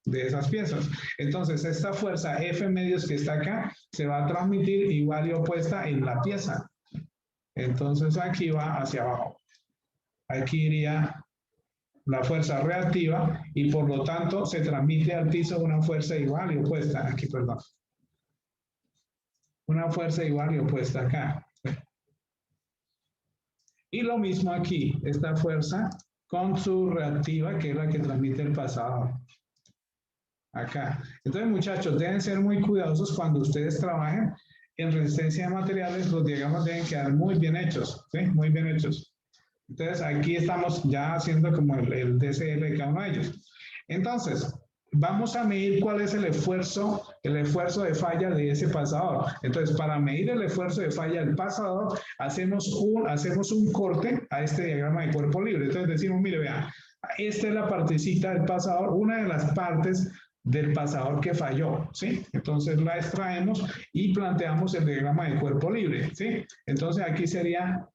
de esas piezas. Entonces esta fuerza F medios que está acá se va a transmitir igual y opuesta en la pieza. Entonces aquí va hacia abajo. Aquí iría la fuerza reactiva y por lo tanto se transmite al piso una fuerza igual y opuesta. Aquí, perdón. Una fuerza igual y opuesta acá. Y lo mismo aquí, esta fuerza con su reactiva, que es la que transmite el pasador. Acá. Entonces, muchachos, deben ser muy cuidadosos cuando ustedes trabajen en resistencia de materiales. Los diagramas deben quedar muy bien hechos, ¿sí? Muy bien hechos. Entonces, aquí estamos ya haciendo como el DCL de cada uno de ellos. Entonces, vamos a medir cuál es el esfuerzo de falla de ese pasador. Entonces, para medir el esfuerzo de falla del pasador, hacemos un corte a este diagrama de cuerpo libre. Entonces decimos, mire, vean, esta es la partecita del pasador, una de las partes del pasador que falló, ¿sí? Entonces la extraemos y planteamos el diagrama de cuerpo libre, ¿sí? Entonces aquí sería,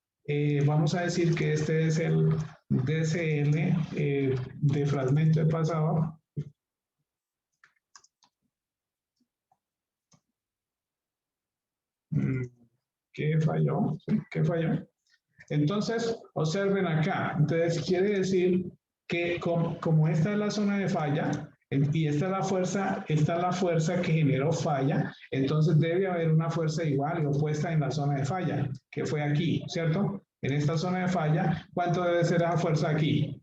vamos a decir que este es el DCL de fragmento de pasador. ¿Qué falló? ¿Sí? ¿Qué falló? Entonces, observen acá. Entonces, quiere decir que como esta es la zona de falla y esta es la fuerza que generó falla, entonces debe haber una fuerza igual y opuesta en la zona de falla, que fue aquí, ¿cierto? En esta zona de falla, ¿cuánto debe ser la fuerza aquí?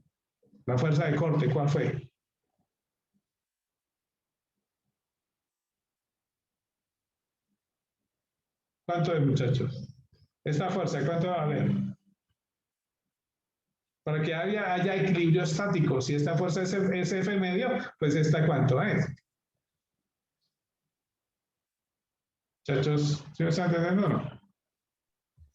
La fuerza de corte, ¿cuál fue? ¿Cuánto es, muchachos? Esta fuerza, ¿cuánto va a haber? Para que haya equilibrio estático, si esta fuerza es F medio, pues esta ¿cuánto es? Muchachos, ¿sí me están entendiendo o no?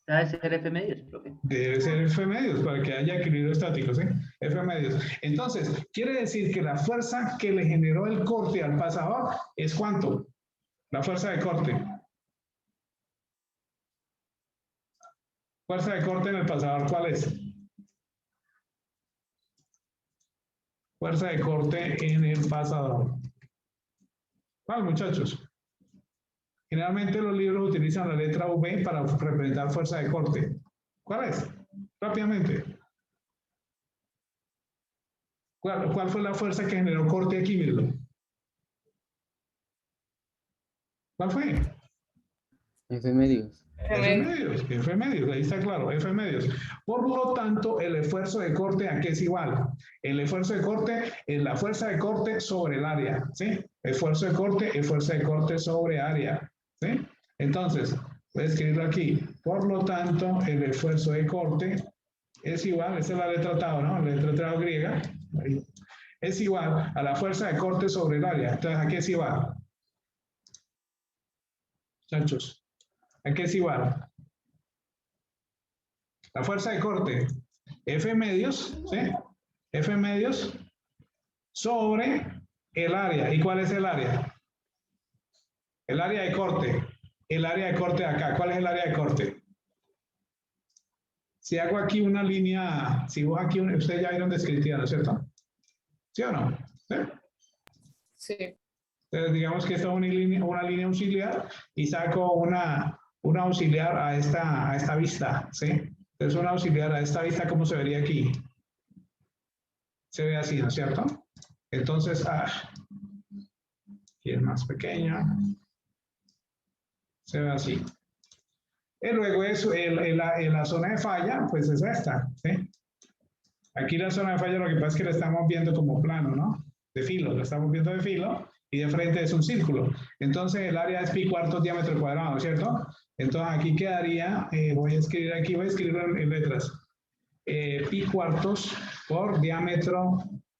Debe ser F medios, profe. Debe ser F medios para que haya equilibrio estático, ¿sí? F medios. Entonces, quiere decir que la fuerza que le generó el corte al pasador es ¿cuánto? La fuerza de corte. Fuerza de corte en el pasador, ¿cuál es? Fuerza de corte en el pasador. ¿Cuál, muchachos? Generalmente los libros utilizan la letra V para representar fuerza de corte. ¿Cuál es? Rápidamente. ¿Cuál fue la fuerza que generó corte aquí, Mirlo? ¿Cuál fue? F medios. F medios, F medios, ahí está claro, F medios. Por lo tanto, el esfuerzo de corte, ¿a qué es igual? El esfuerzo de corte es la fuerza de corte sobre el área, ¿sí? Esfuerzo de corte es fuerza de corte sobre área, ¿sí? Entonces, voy a escribirlo aquí. Por lo tanto, el esfuerzo de corte es igual, esa es la letra tau, ¿no? La letra tau griega. Ahí. Es igual a la fuerza de corte sobre el área. Entonces, ¿a qué es igual? Muchachos. ¿A qué es igual? La fuerza de corte, F medios, ¿sí? F medios sobre el área. ¿Y cuál es el área? El área de corte. El área de corte de acá. ¿Cuál es el área de corte? Si hago aquí una línea, si vos aquí, ustedes ya vieron descriptiva, ¿no es cierto? ¿Sí o no? ¿Sí? Sí. Entonces, digamos que esta es una línea auxiliar y saco una auxiliar a esta vista, ¿sí? Entonces, una auxiliar a esta vista, ¿cómo se vería aquí? Se ve así, ¿no es cierto? Entonces, aquí es más pequeña. Se ve así. Y luego eso, la zona de falla, pues es esta, ¿sí? Aquí la zona de falla lo que pasa es que la estamos viendo como plano, ¿no? De filo, la estamos viendo de filo y de frente es un círculo. Entonces el área es pi cuartos diámetro cuadrado, ¿cierto? Entonces aquí quedaría, voy a escribirlo en letras. Pi cuartos por diámetro,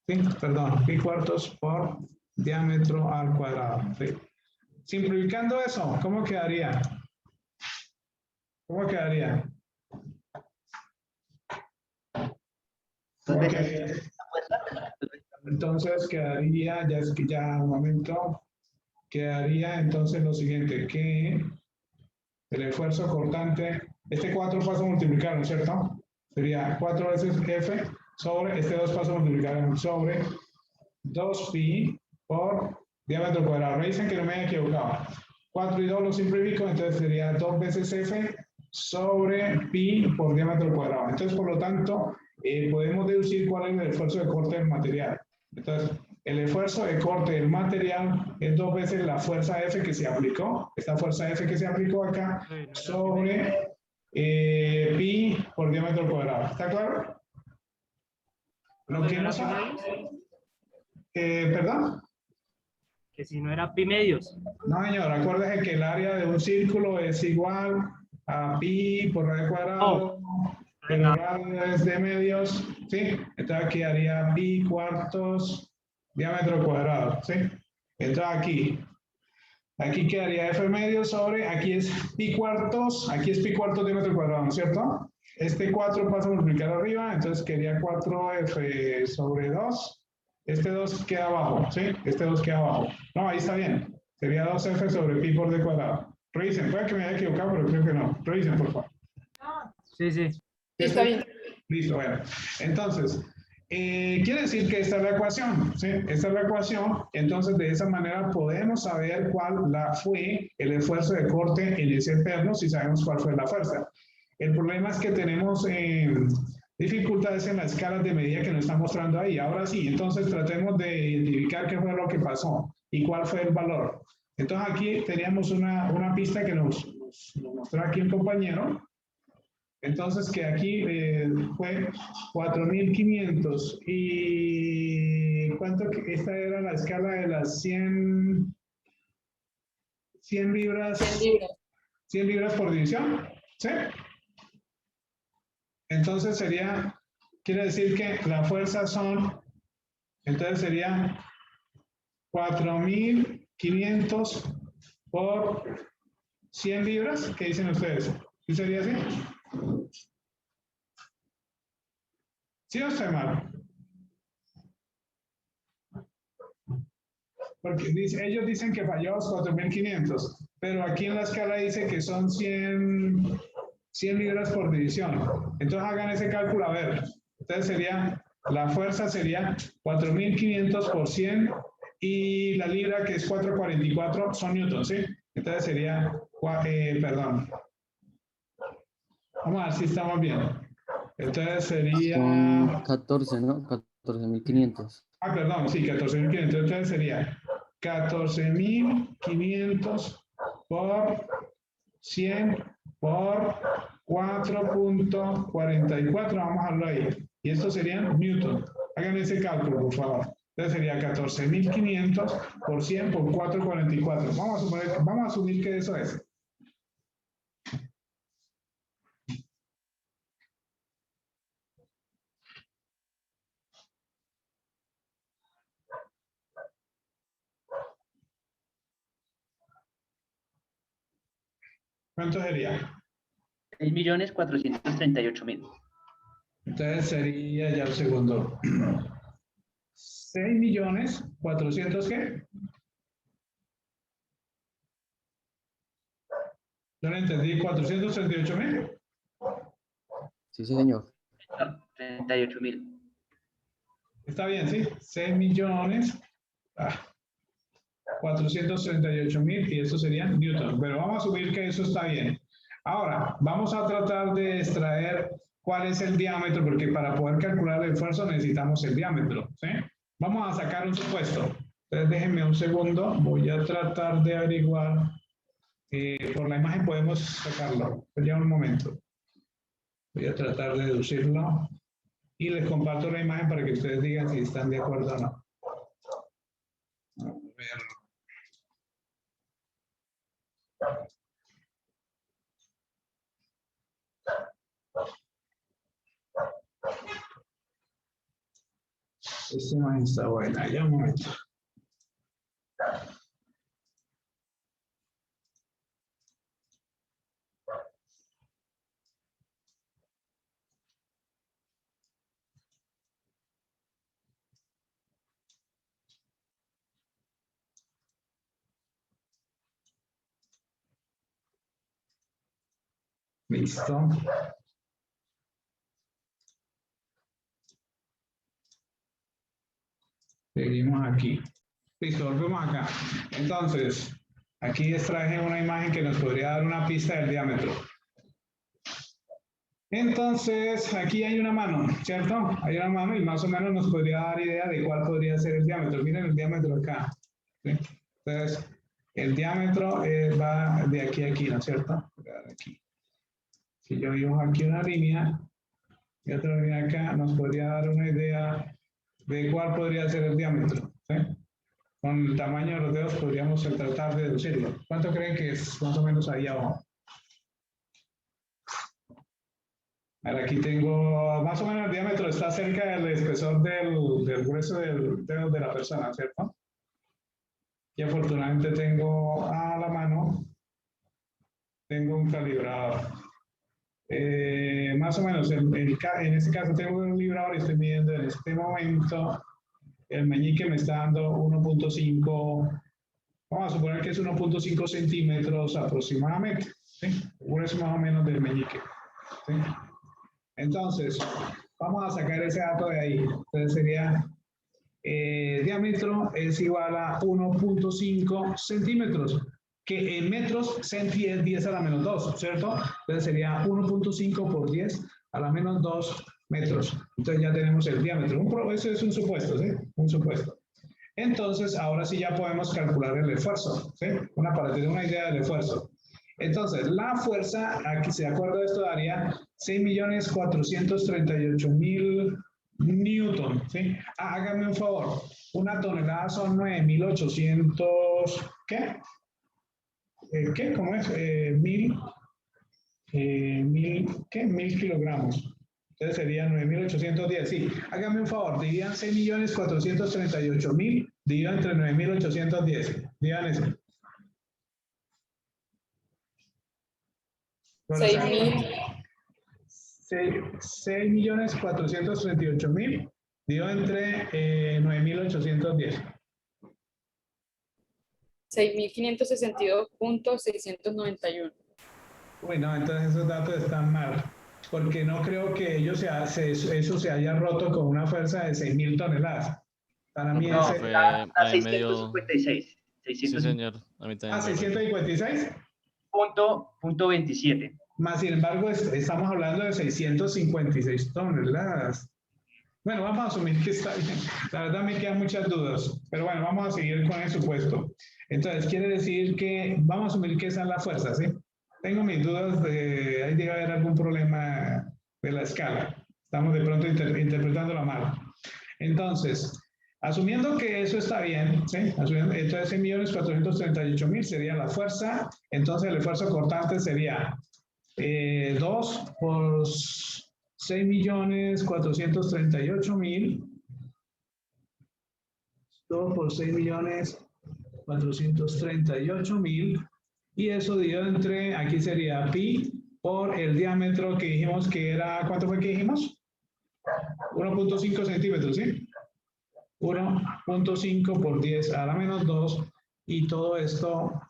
¿sí? Perdón, pi cuartos por diámetro al cuadrado, ¿sí? Simplificando eso, ¿cómo quedaría? ¿Cómo quedaría? Okay. Entonces quedaría, ya un momento, quedaría entonces lo siguiente, que el esfuerzo cortante, este 4 pasos multiplicaron, ¿cierto? Sería 4 veces F sobre, este 2 pasos multiplicaron sobre 2pi por diámetro cuadrado. Me dicen que no me haya equivocado. 4 y 2 lo simplifico, entonces sería 2 veces F sobre pi por diámetro cuadrado. Entonces, por lo tanto, podemos deducir cuál es el esfuerzo de corte del material. Entonces, el esfuerzo de corte del material es 2 veces la fuerza F que se aplicó, esta fuerza F que se aplicó acá, sobre pi por diámetro cuadrado. ¿Está claro? Lo que no sabemos. ¿Perdón? Que si no era pi medios. No, señor, acuérdese que el área de un círculo es igual a pi por radio cuadrado, pero radio es de medios, ¿sí? Entonces aquí haría pi cuartos diámetro cuadrado, ¿sí? Entonces aquí quedaría F medios sobre, aquí es pi cuartos diámetro cuadrado, ¿no es cierto? Este 4 pasa a multiplicar arriba, entonces quedaría 4F sobre 2. Este 2 queda abajo, ¿sí? Este 2 queda abajo. No, ahí está bien. Sería 2F sobre pi por d cuadrado. Revisen, puede que me haya equivocado, pero creo que no. Revisen, por favor. Sí, sí. Sí, está bien. Listo, bueno. Entonces, quiere decir que esta es la ecuación, ¿sí? Esta es la ecuación. Entonces, de esa manera podemos saber cuál fue el esfuerzo de corte en ese perno si sabemos cuál fue la fuerza. El problema es que tenemos dificultades en las escalas de medida que nos está mostrando ahí. Ahora sí, entonces tratemos de identificar qué fue lo que pasó y cuál fue el valor. Entonces aquí teníamos una pista que nos mostró aquí un compañero. Entonces que aquí fue 4.500 y ¿cuánto? Esta era la escala de las 100 libras. 100 libras. 100 libras por división, ¿sí? Entonces quiere decir que la fuerza son, entonces sería 4.500 por 100 libras. ¿Qué dicen ustedes? ¿Sí sería así? ¿Sí o estoy mal? Porque ellos dicen que falló los 4.500, pero aquí en la escala dice que son 100 libras por división. Entonces hagan ese cálculo, a ver. Entonces sería, la fuerza sería 4.500 por 100 y la libra, que es 444, son newtons, ¿sí? Entonces sería, perdón. Vamos a ver si estamos bien. Entonces sería... Son 14, ¿no? 14.500. Ah, perdón, sí, 14.500. Entonces sería 14.500 por 100 por 4.44. Vamos a dejarlo ahí. Y esto sería newton. Hagan ese cálculo, por favor. Entonces sería 14.500 por 100 por 4.44. Vamos a asumir que eso es. ¿Cuánto sería? 6.438.000. Entonces sería ya el segundo. 6.400.000, ¿qué? Yo no entendí, 438.000. Sí, señor. 38.000. Está bien, ¿sí? 6.438.000 y eso sería newton. Pero vamos a asumir que eso está bien. Ahora, vamos a tratar de extraer cuál es el diámetro, porque para poder calcular el esfuerzo necesitamos el diámetro, ¿sí? Vamos a sacar un supuesto. Entonces déjenme un segundo, voy a tratar de averiguar. Por la imagen podemos sacarlo. Ya un momento. Voy a tratar de deducirlo y les comparto la imagen para que ustedes digan si están de acuerdo o no. A ver. Esta imagen está buena, ya un momento. Listo. Seguimos aquí. Listo, volvemos acá. Entonces, aquí extraje una imagen que nos podría dar una pista del diámetro. Entonces, aquí hay una mano, ¿cierto? Hay una mano y más o menos nos podría dar idea de cuál podría ser el diámetro. Miren el diámetro acá, ¿sí? Entonces, el diámetro va de aquí a aquí, ¿no es cierto? Aquí. Si yo dibujo aquí una línea y otra línea acá, nos podría dar una idea de cuál podría ser el diámetro, ¿sí? Con el tamaño de los dedos podríamos tratar de deducirlo. ¿Cuánto creen que es más o menos ahí abajo? Ahora aquí tengo, más o menos el diámetro está cerca del espesor del grueso del dedo de la persona, ¿cierto? Y afortunadamente tengo a la mano, tengo un calibrador. Más o menos, en este caso tengo un calibrador y estoy midiendo en este momento, el meñique me está dando 1.5, vamos a suponer que es 1.5 centímetros aproximadamente, ¿sí? Es más o menos del meñique, ¿sí? Entonces, vamos a sacar ese dato de ahí. Entonces sería, diámetro es igual a 1.5 centímetros, que en metros centi es 10 a la menos 2, ¿cierto? Entonces sería 1.5 por 10 a la menos 2 metros. Entonces ya tenemos el diámetro. Eso es un supuesto, ¿sí? Un supuesto. Entonces, ahora sí ya podemos calcular el esfuerzo, ¿sí? Para tener una idea del esfuerzo. Entonces, la fuerza, aquí se acuerda de esto, daría 6.438.000 newton, ¿sí? Hágame un favor, una tonelada son 9.800, ¿qué? ¿Qué? ¿Cómo es? 1.000 kilogramos. Entonces sería 9.810, sí. Hágame un favor, dividan 6.438.000, dividan entre 9.810. Digan eso. 6.000. 6.438.000 dio entre 9.810. 6.562.691. Uy, no, entonces esos datos están mal, porque no creo que eso se haya roto con una fuerza de 6.000 toneladas. Para mí No, ese... Fue está ahí medio... 656. Sí, 600. señor. A mí también. Ah, 656. Punto 27. Más sin embargo, estamos hablando de 656 toneladas. Bueno, vamos a asumir que está bien. La verdad me quedan muchas dudas, pero bueno, vamos a seguir con el supuesto. Entonces, quiere decir que vamos a asumir que esa es la fuerza, ¿sí? Tengo mis dudas de ahí debe haber algún problema de la escala. Estamos de pronto interpretándola mal. Entonces, asumiendo que eso está bien, ¿sí? Entonces 6.438.000 sería la fuerza. Entonces el esfuerzo cortante sería 2 por 6.438.000. 2 por 6.438.000. Y eso dio entre, aquí sería pi por el diámetro que dijimos que era, ¿cuánto fue que dijimos? 1.5 centímetros, ¿sí? 1.5 por 10 a la menos 2 y todo esto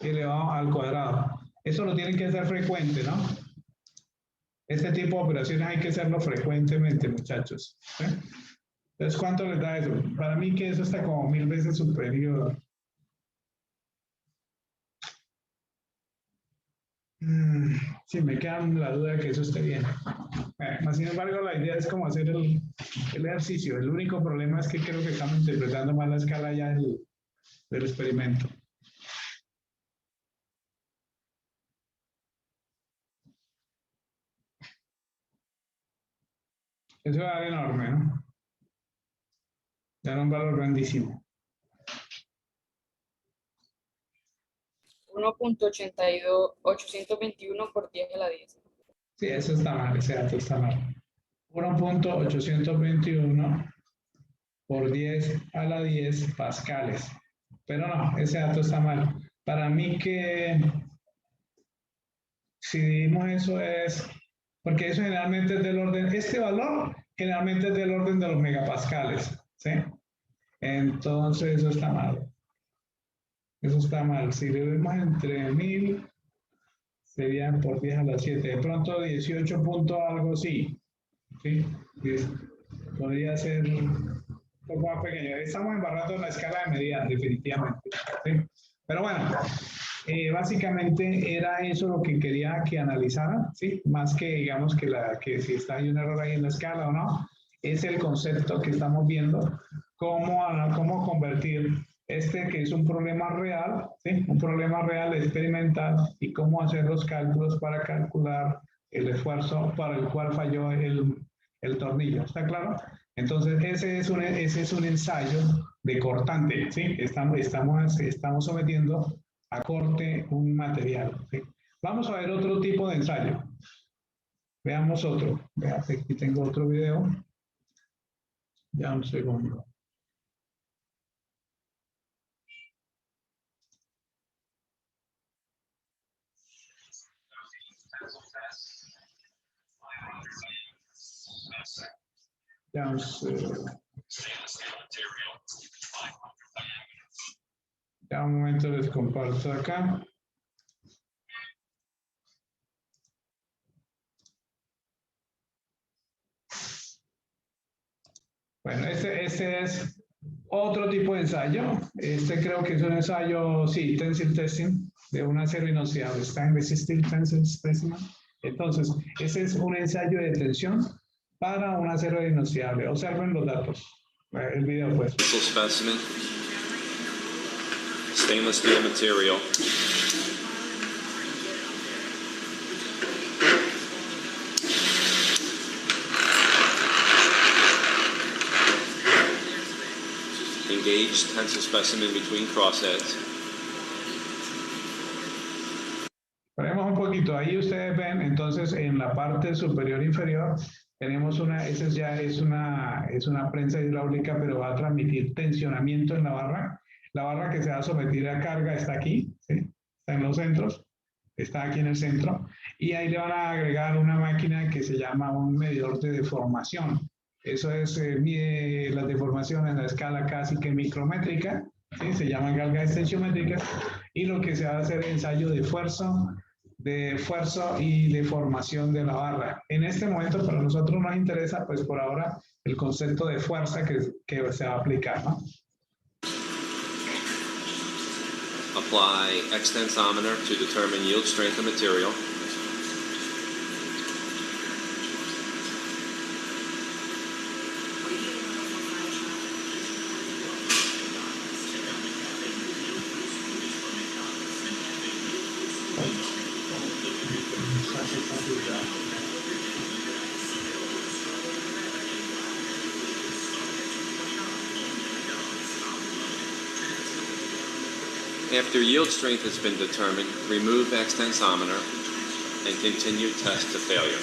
elevado al cuadrado. Eso lo tienen que hacer frecuente, ¿no? Este tipo de operaciones hay que hacerlo frecuentemente, muchachos. ¿Sí? Entonces, ¿cuánto les da eso? Para mí que eso está como 1000 veces superior. Sí, me queda la duda de que eso esté bien. Sin embargo, la idea es como hacer el ejercicio. El único problema es que creo que estamos interpretando mal la escala ya del experimento. Eso va a dar enorme, ¿no? Da un valor grandísimo. 1.821 por 10 a la 10. Sí, eso está mal, ese dato está mal. 1.821 por 10 a la 10 pascales. Pero no, ese dato está mal. Para mí que si dimos eso es, porque eso generalmente es del orden, este valor generalmente es del orden de los megapascales, ¿sí? Entonces eso está mal. Eso está mal. Si le vemos entre 1000, serían por 10 a la 7. De pronto 18 punto algo, sí. ¿Sí? Podría ser un poco más pequeño. Estamos embarrando en la escala de medida, definitivamente. ¿Sí? Pero bueno, básicamente era eso lo que quería que analizaran, ¿sí? Más que digamos que si está hay un error ahí en la escala o no, es el concepto que estamos viendo, cómo convertir este que es un problema real, ¿sí? Un problema real experimental y cómo hacer los cálculos para calcular el esfuerzo para el cual falló el tornillo. ¿Está claro? Entonces, ese es un ensayo de cortante, ¿sí? Estamos sometiendo a corte un material, ¿sí? Vamos a ver otro tipo de ensayo. Veamos otro. Vean, aquí tengo otro video. Ya un segundo. Ya un segundo. Ya un momento les comparto acá. Bueno, este es otro tipo de ensayo. Este creo que es un ensayo, sí, tensile testing, de un acero inoxidable, stainless steel tensile specimen. Entonces, ese es un ensayo de tensión para un acero inoxidable. Observen los datos. El video, pues. Specimen, stainless steel material. Engaged tensile specimen between crossheads. Paremos un poquito. Ahí ustedes ven, entonces, en la parte superior inferior, tenemos esa ya es una prensa hidráulica, pero va a transmitir tensionamiento en la barra. La barra que se va a someter a carga está aquí, ¿sí? Está en los centros, está aquí en el centro. y ahí le van a agregar una máquina que se llama un medidor de deformación. Eso es, mide las deformaciones a escala casi que micrométrica, ¿sí? Se llaman cargas extensiométricas, y lo que se va a hacer es ensayo de esfuerzo y deformación de la barra. En este momento para nosotros nos interesa, pues por ahora, el concepto de fuerza que se va a aplicar, ¿no? Apply extensometer to determine yield strength of material. After yield strength has been determined, remove extensometer and continue test to failure.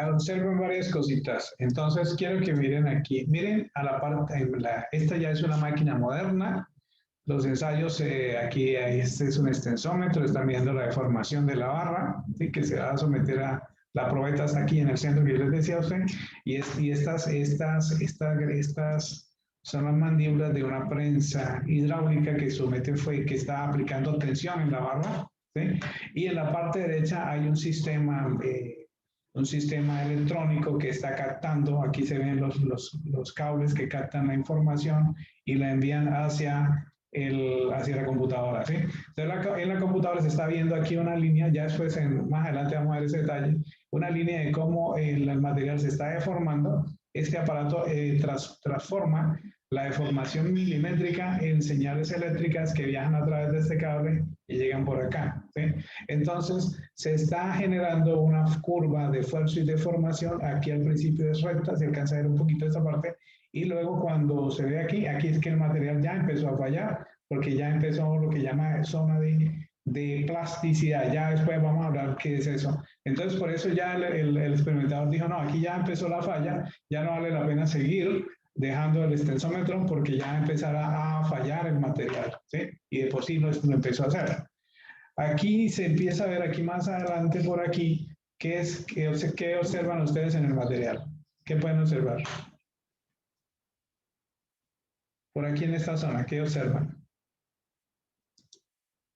Observen varias cositas. Entonces quiero que miren aquí. Miren a la parte, esta ya es una máquina moderna. Los ensayos, aquí este es un extensómetro, están viendo la deformación de la barra, ¿sí? Que se va a someter a la probeta, está aquí en el centro que yo les decía a usted, y estas son las mandíbulas de una prensa hidráulica que que está aplicando tensión en la barra, ¿sí? Y en la parte derecha hay un sistema electrónico que está captando, aquí se ven los cables que captan la información y la envían hacia la computadora, ¿sí? Entonces en la computadora se está viendo aquí una línea, ya después más adelante vamos a ver ese detalle, una línea de cómo el material se está deformando. Este aparato transforma la deformación milimétrica en señales eléctricas que viajan a través de este cable y llegan por acá, ¿sí? Entonces se está generando una curva de esfuerzo y deformación. Aquí al principio es recta, se alcanza a ver un poquito esta parte, y luego cuando se ve aquí es que el material ya empezó a fallar, porque ya empezó lo que llama zona de plasticidad. Ya después vamos a hablar qué es eso. Entonces por eso ya el experimentador dijo, no, aquí ya empezó la falla, ya no vale la pena seguir dejando el extensómetro porque ya empezará a fallar el material, ¿sí? Y de por sí lo empezó a hacer. Aquí se empieza a ver aquí más adelante por aquí qué observan ustedes en el material. ¿Qué pueden observar? Por aquí en esta zona, ¿qué observan?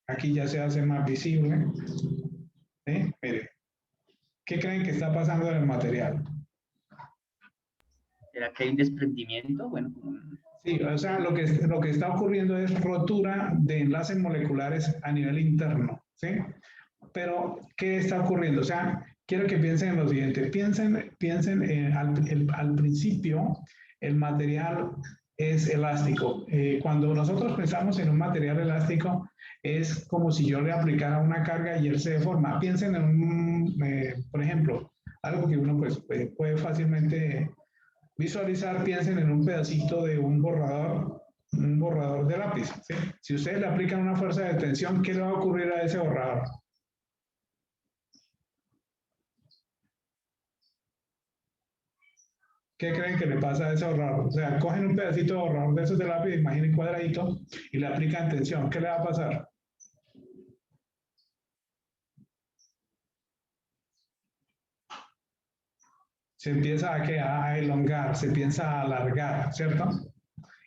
Aquí ya se hace más visible. ¿Sí? Mire. ¿Qué creen que está pasando en el material? ¿Será que hay un desprendimiento? Bueno, sí, o sea, lo que está ocurriendo es rotura de enlaces moleculares a nivel interno, ¿sí? Pero, ¿qué está ocurriendo? O sea, quiero que piensen en lo siguiente. Piensen al principio, el material es elástico. Cuando nosotros pensamos en un material elástico, es como si yo le aplicara una carga y él se deforma. Piensen en por ejemplo, algo que uno pues, puede fácilmente visualizar. Piensen en un pedacito de un borrador de lápiz, ¿sí? Si ustedes le aplican una fuerza de tensión, ¿qué le va a ocurrir a ese borrador? ¿Qué creen que le pasa a ese borrador? O sea, cogen un pedacito de borrador de esos de lápiz, imaginen cuadradito, y le aplican tensión. ¿Qué le va a pasar? Se empieza a elongar, se empieza a alargar, ¿cierto?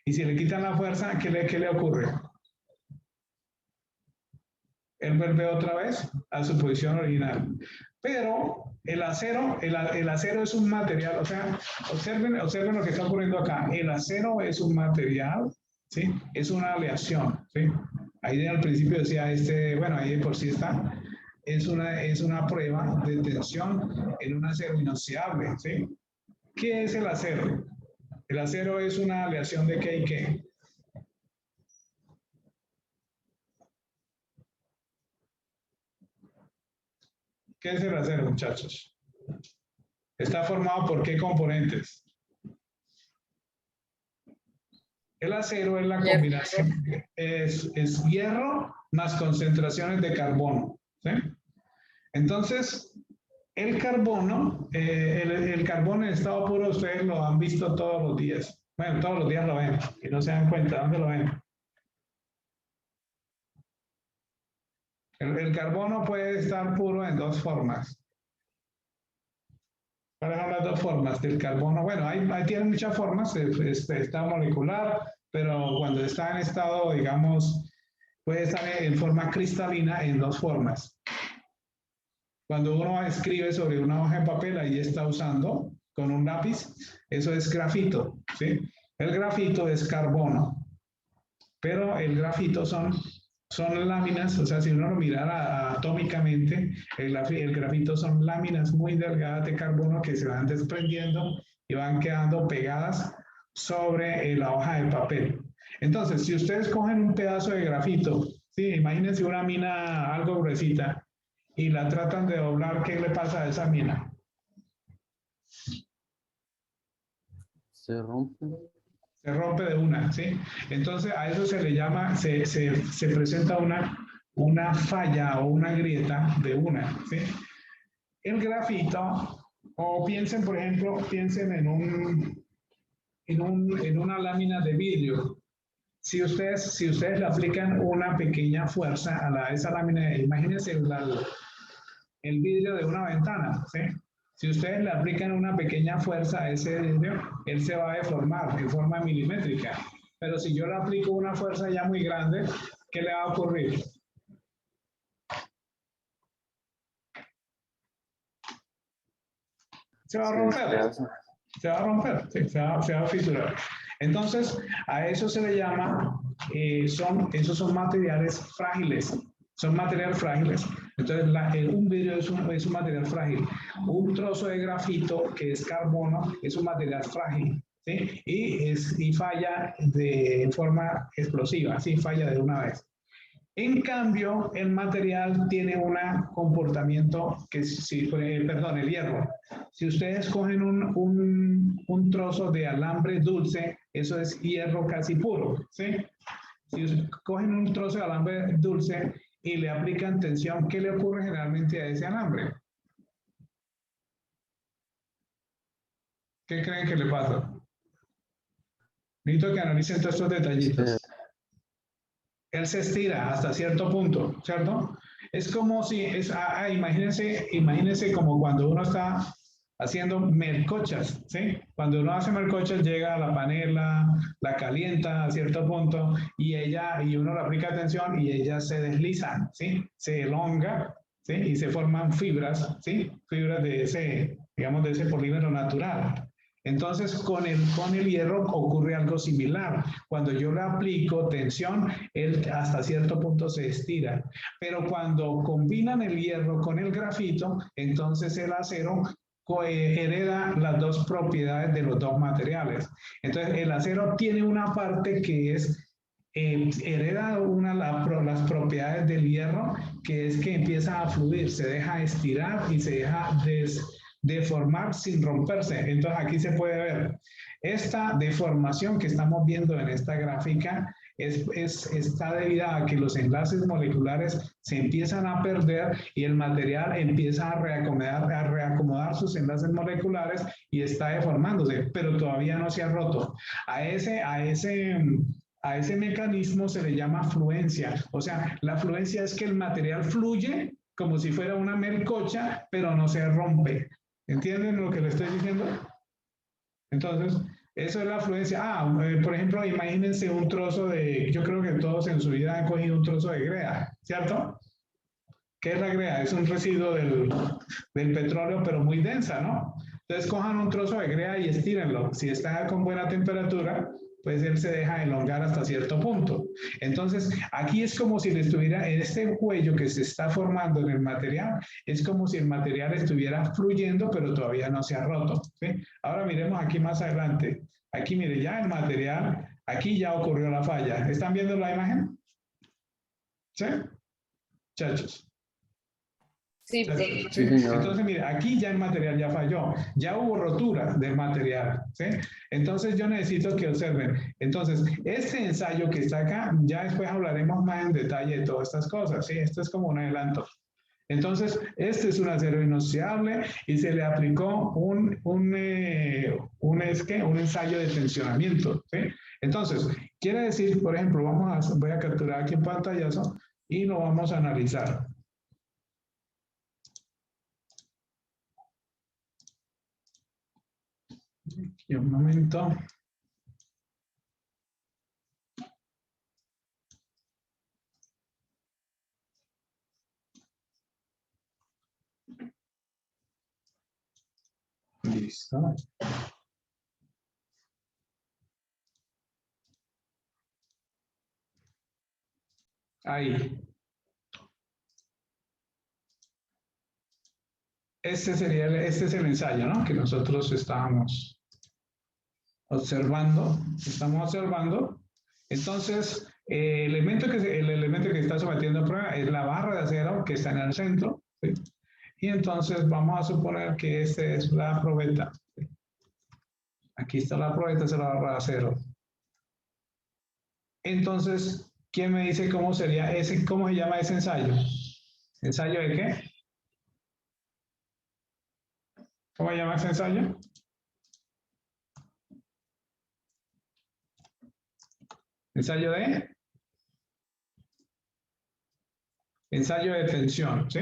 Y si le quitan la fuerza, ¿qué le ocurre? Él vuelve otra vez a su posición original. Pero el acero es un material, o sea, observen lo que está ocurriendo acá. El acero es un material, ¿sí? Es una aleación, ¿sí? Ahí al principio decía bueno, ahí por sí está. Es una prueba de tensión en un acero inoxidable, ¿sí? ¿Qué es el acero? El acero es una aleación de ¿qué y qué? ¿Qué es el acero, muchachos? ¿Está formado por qué componentes? El acero es la combinación, es hierro, más concentraciones de carbono, ¿sí? Entonces, el carbono, el carbono en estado puro, ustedes lo han visto todos los días. Bueno, todos los días lo ven, y no se dan cuenta, ¿dónde lo ven? El carbono puede estar puro en dos formas. ¿Cuáles son las dos formas del carbono? Bueno, tiene muchas formas, estado molecular, pero cuando está en estado, digamos, puede estar en forma cristalina en dos formas. Cuando uno escribe sobre una hoja de papel, ahí está usando con un lápiz, eso es grafito, ¿sí? El grafito es carbono, pero el grafito son láminas, o sea, si uno lo mirara atómicamente, el grafito son láminas muy delgadas de carbono que se van desprendiendo y van quedando pegadas sobre la hoja de papel. Entonces, si ustedes cogen un pedazo de grafito, ¿sí? Imagínense una mina algo gruesita y la tratan de doblar, ¿qué le pasa a esa mina? Se rompe. Se rompe de una, ¿sí? Entonces a eso se le llama, se presenta una falla o una grieta de una, ¿sí? El grafito, o piensen, por ejemplo, piensen en una lámina de vidrio. Si ustedes le aplican una pequeña fuerza a esa lámina, imagínense el vidrio de una ventana, ¿sí? Si ustedes le aplican una pequeña fuerza a ese vidrio, él se va a deformar en forma milimétrica. Pero si yo le aplico una fuerza ya muy grande, ¿qué le va a ocurrir? Se va a romper. Se va a romper, sí, se va a fisurar. Entonces, a eso se le llama, esos son materiales frágiles. Son materiales frágiles. Entonces, un vidrio es un material frágil. Un trozo de grafito, que es carbono, es un material frágil, ¿sí? Y falla de forma explosiva, ¿sí? Falla de una vez. En cambio, el material tiene un comportamiento que, perdón, el hierro. Si ustedes cogen un trozo de alambre dulce, eso es hierro casi puro, ¿sí? Si cogen un trozo de alambre dulce y le aplican tensión, ¿qué le ocurre generalmente a ese alambre? ¿Qué creen que le pasa? Necesito que analicen todos estos detallitos. Él se estira hasta cierto punto, ¿cierto? Es como si, imagínense como cuando uno está haciendo melcochas, ¿sí? Cuando uno hace melcochas llega a la panela, la calienta a cierto punto y uno le aplica tensión y ellas se deslizan, ¿sí? Se elonga, ¿sí? Y se forman fibras, ¿sí? Fibras de ese, digamos, de ese polímero natural. Entonces, con el hierro ocurre algo similar. Cuando yo le aplico tensión, él hasta cierto punto se estira. Pero cuando combinan el hierro con el grafito, entonces el acero hereda las dos propiedades de los dos materiales. Entonces, el acero tiene una parte que es, hereda las propiedades del hierro, que es que empieza a fluir, se deja estirar y se deja deformar sin romperse. Entonces aquí se puede ver esta deformación que estamos viendo en esta gráfica está debida a que los enlaces moleculares se empiezan a perder y el material empieza a reacomodar sus enlaces moleculares y está deformándose, pero todavía no se ha roto. A ese mecanismo se le llama fluencia. O sea, la fluencia es que el material fluye como si fuera una melcocha, pero no se rompe. ¿Entienden lo que le estoy diciendo? Entonces, eso es la fluencia. Por ejemplo, imagínense un trozo yo creo que todos en su vida han cogido un trozo de greda, ¿cierto? ¿Qué es la greda? Es un residuo del petróleo, pero muy densa, ¿no? Entonces, cojan un trozo de greda y estírenlo. Si está con buena temperatura, pues él se deja elongar hasta cierto punto. Entonces, aquí es como si le estuviera, en este cuello que se está formando en el material, es como si el material estuviera fluyendo, pero todavía no se ha roto, ¿sí? Ahora miremos aquí más adelante. Aquí, mire, ya el material, aquí ya ocurrió la falla. ¿Están viendo la imagen? ¿Sí? Muchachos. Sí, ¿Sí? profe. Sí, señor. Entonces, mire, aquí ya el material ya falló, ya hubo rotura del material, ¿sí? Entonces yo necesito que observen. Entonces, este ensayo que está acá, ya después hablaremos más en detalle de todas estas cosas, ¿sí? Esto es como un adelanto. Entonces, este es un acero inoxidable y se le aplicó un ensayo de tensionamiento, ¿sí? Entonces, quiere decir, por ejemplo, voy a capturar aquí en pantallazo y lo vamos a analizar. Y un momento. Listo. Ahí. Este es el ensayo, ¿no? Que nosotros estábamos observando. Estamos observando. Entonces, el elemento que está sometiendo a prueba es la barra de acero que está en el centro, ¿sí? Y entonces vamos a suponer que esta es la probeta. ¿Sí? Aquí está la probeta, esa es la barra de acero. Entonces, ¿quién me dice cómo sería cómo se llama ese ensayo? ¿Ensayo de qué? ¿Cómo se llama ese ensayo? Ensayo de tensión, ¿sí?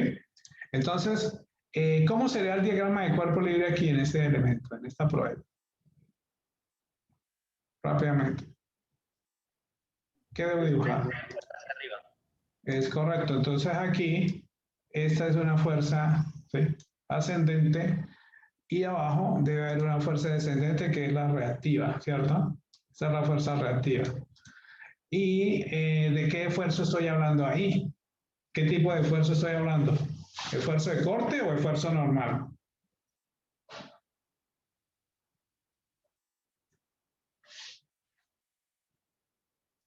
Entonces, ¿cómo sería el diagrama de cuerpo libre aquí en este elemento, en esta prueba? Rápidamente. ¿Qué debo dibujar? Es correcto. Entonces aquí, esta es una fuerza, ¿sí?, ascendente y abajo debe haber una fuerza descendente que es la reactiva, ¿cierto? Esa es la fuerza reactiva. ¿Y de qué esfuerzo estoy hablando ahí? ¿Qué tipo de esfuerzo estoy hablando? ¿Esfuerzo de corte o esfuerzo normal?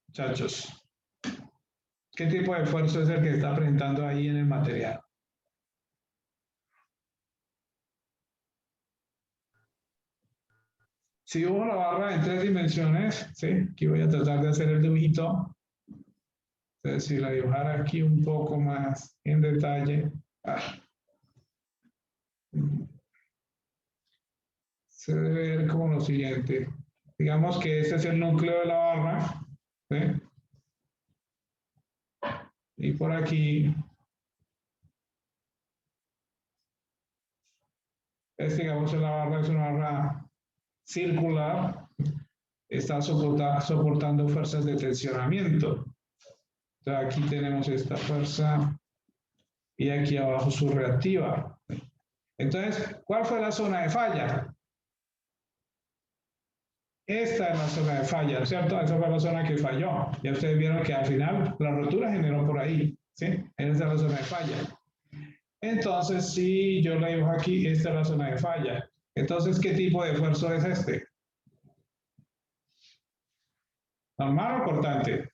Muchachos, ¿qué tipo de esfuerzo es el que está presentando ahí en el material? Si dibujo la barra en 3 dimensiones, ¿sí? Aquí voy a tratar de hacer el dibujito. Entonces, si la dibujara aquí un poco más en detalle, se debe ver como lo siguiente. Digamos que este es el núcleo de la barra, ¿sí? Y por aquí, digamos, la barra es una barra circular, está soportando fuerzas de tensionamiento. Entonces aquí tenemos esta fuerza y aquí abajo su reactiva. Entonces, ¿cuál fue la zona de falla? Esta es la zona de falla, ¿cierto? Esa fue la zona que falló. Ya ustedes vieron que al final la rotura generó por ahí, ¿sí? Esa es la zona de falla. Entonces, si yo la dibujo aquí, esta es la zona de falla. Entonces, ¿qué tipo de esfuerzo es este? ¿Normal o cortante?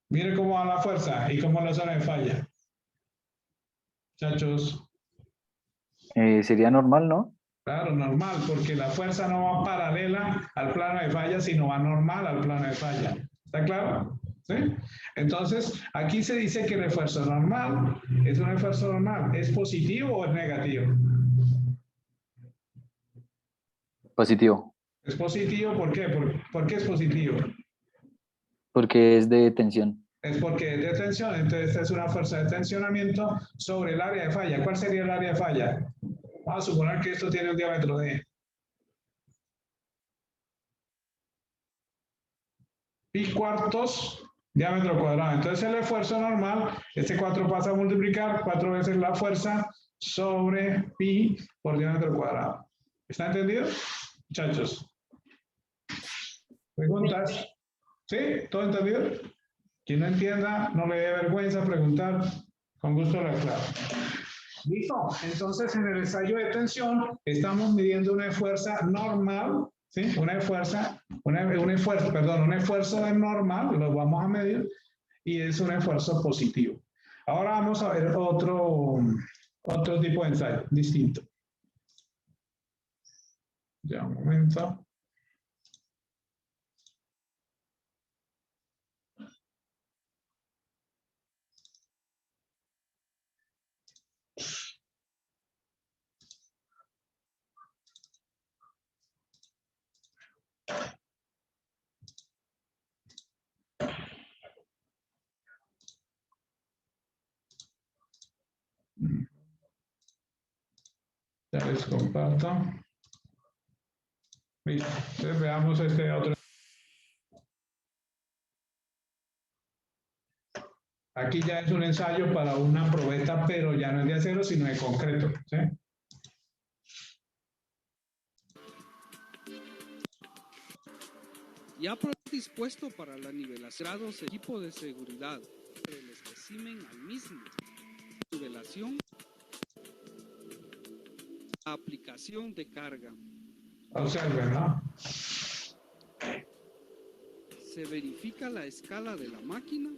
Mire cómo va la fuerza y cómo es la zona de falla. Muchachos. Sería normal, ¿no? Claro, normal, porque la fuerza no va paralela al plano de falla, sino va normal al plano de falla. ¿Está claro? ¿Sí? Entonces, aquí se dice que el esfuerzo normal es un esfuerzo normal. ¿Es positivo o es negativo? Positivo. Es positivo, ¿por qué? ¿Por qué es positivo? Porque es de tensión. Es porque es de tensión, entonces esta es una fuerza de tensionamiento sobre el área de falla. ¿Cuál sería el área de falla? Vamos a suponer que esto tiene un diámetro de pi² diámetro cuadrado. Entonces el esfuerzo normal, este 4 pasa a multiplicar 4 veces la fuerza sobre pi por diámetro cuadrado. ¿Está entendido, muchachos? ¿Preguntas? ¿Sí? ¿Todo entendido? Quien no entienda, no le dé vergüenza preguntar, con gusto lo aclaro. ¿Listo? Entonces, en el ensayo de tensión, estamos midiendo una fuerza normal, ¿sí? Un esfuerzo de normal, lo vamos a medir, y es un esfuerzo positivo. Ahora vamos a ver otro tipo de ensayo distinto. Ya un momento. Ya les comparto. Listo. Entonces veamos este otro. Aquí ya es un ensayo para una probeta, pero ya no es de acero, sino de concreto. ¿Sí? Ya dispuesto para la nivelación, equipo de seguridad, el espécimen al mismo. Nivelación, aplicación de carga. Observen, ¿no? Se verifica la escala de la máquina,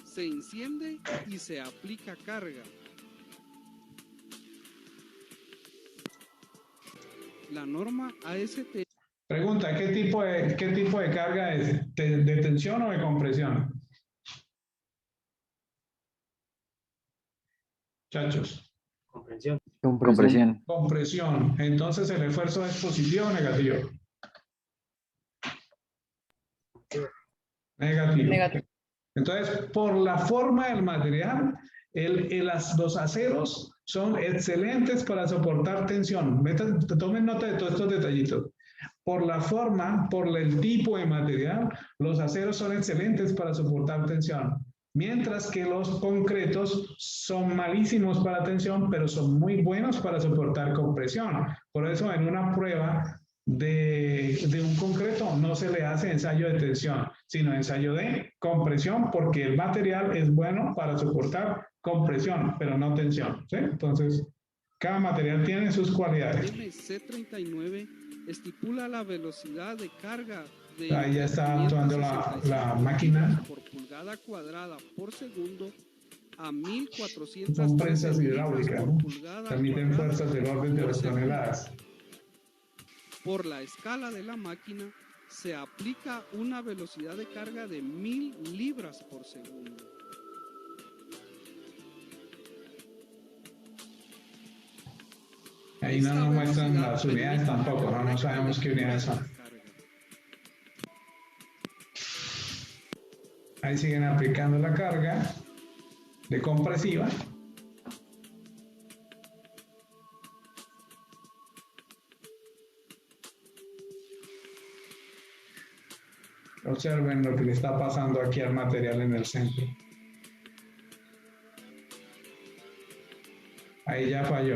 se enciende y se aplica carga. La norma AST. Pregunta, ¿qué tipo de carga es? ¿De tensión o de compresión? Muchachos. Comprensión. Compresión. Compresión. Entonces, ¿el esfuerzo es positivo o negativo? Negativo. Negativo. Entonces, por la forma del material, los aceros son excelentes para soportar tensión. Tomen nota de todos estos detallitos. Por la forma, por el tipo de material, los aceros son excelentes para soportar tensión. Mientras que los concretos son malísimos para tensión, pero son muy buenos para soportar compresión. Por eso en una prueba de un concreto no se le hace ensayo de tensión, sino ensayo de compresión, porque el material es bueno para soportar compresión, pero no tensión. ¿Sí? Entonces, cada material tiene sus cualidades. MC39 estipula la velocidad de carga de ahí ya está actuando la máquina. por pulgada cuadrada por segundo a 1400 son prensas hidráulicas, ¿no? pulgada Permiten fuerzas del orden de por 2 segundo. toneladas. Por la escala de la máquina se aplica una velocidad de carga de 1000 libras por segundo. Ahí no nos muestran las unidades tampoco, no sabemos qué unidades son. Ahí siguen aplicando la carga de compresiva. Observen lo que le está pasando aquí al material en el centro. Ahí ya falló.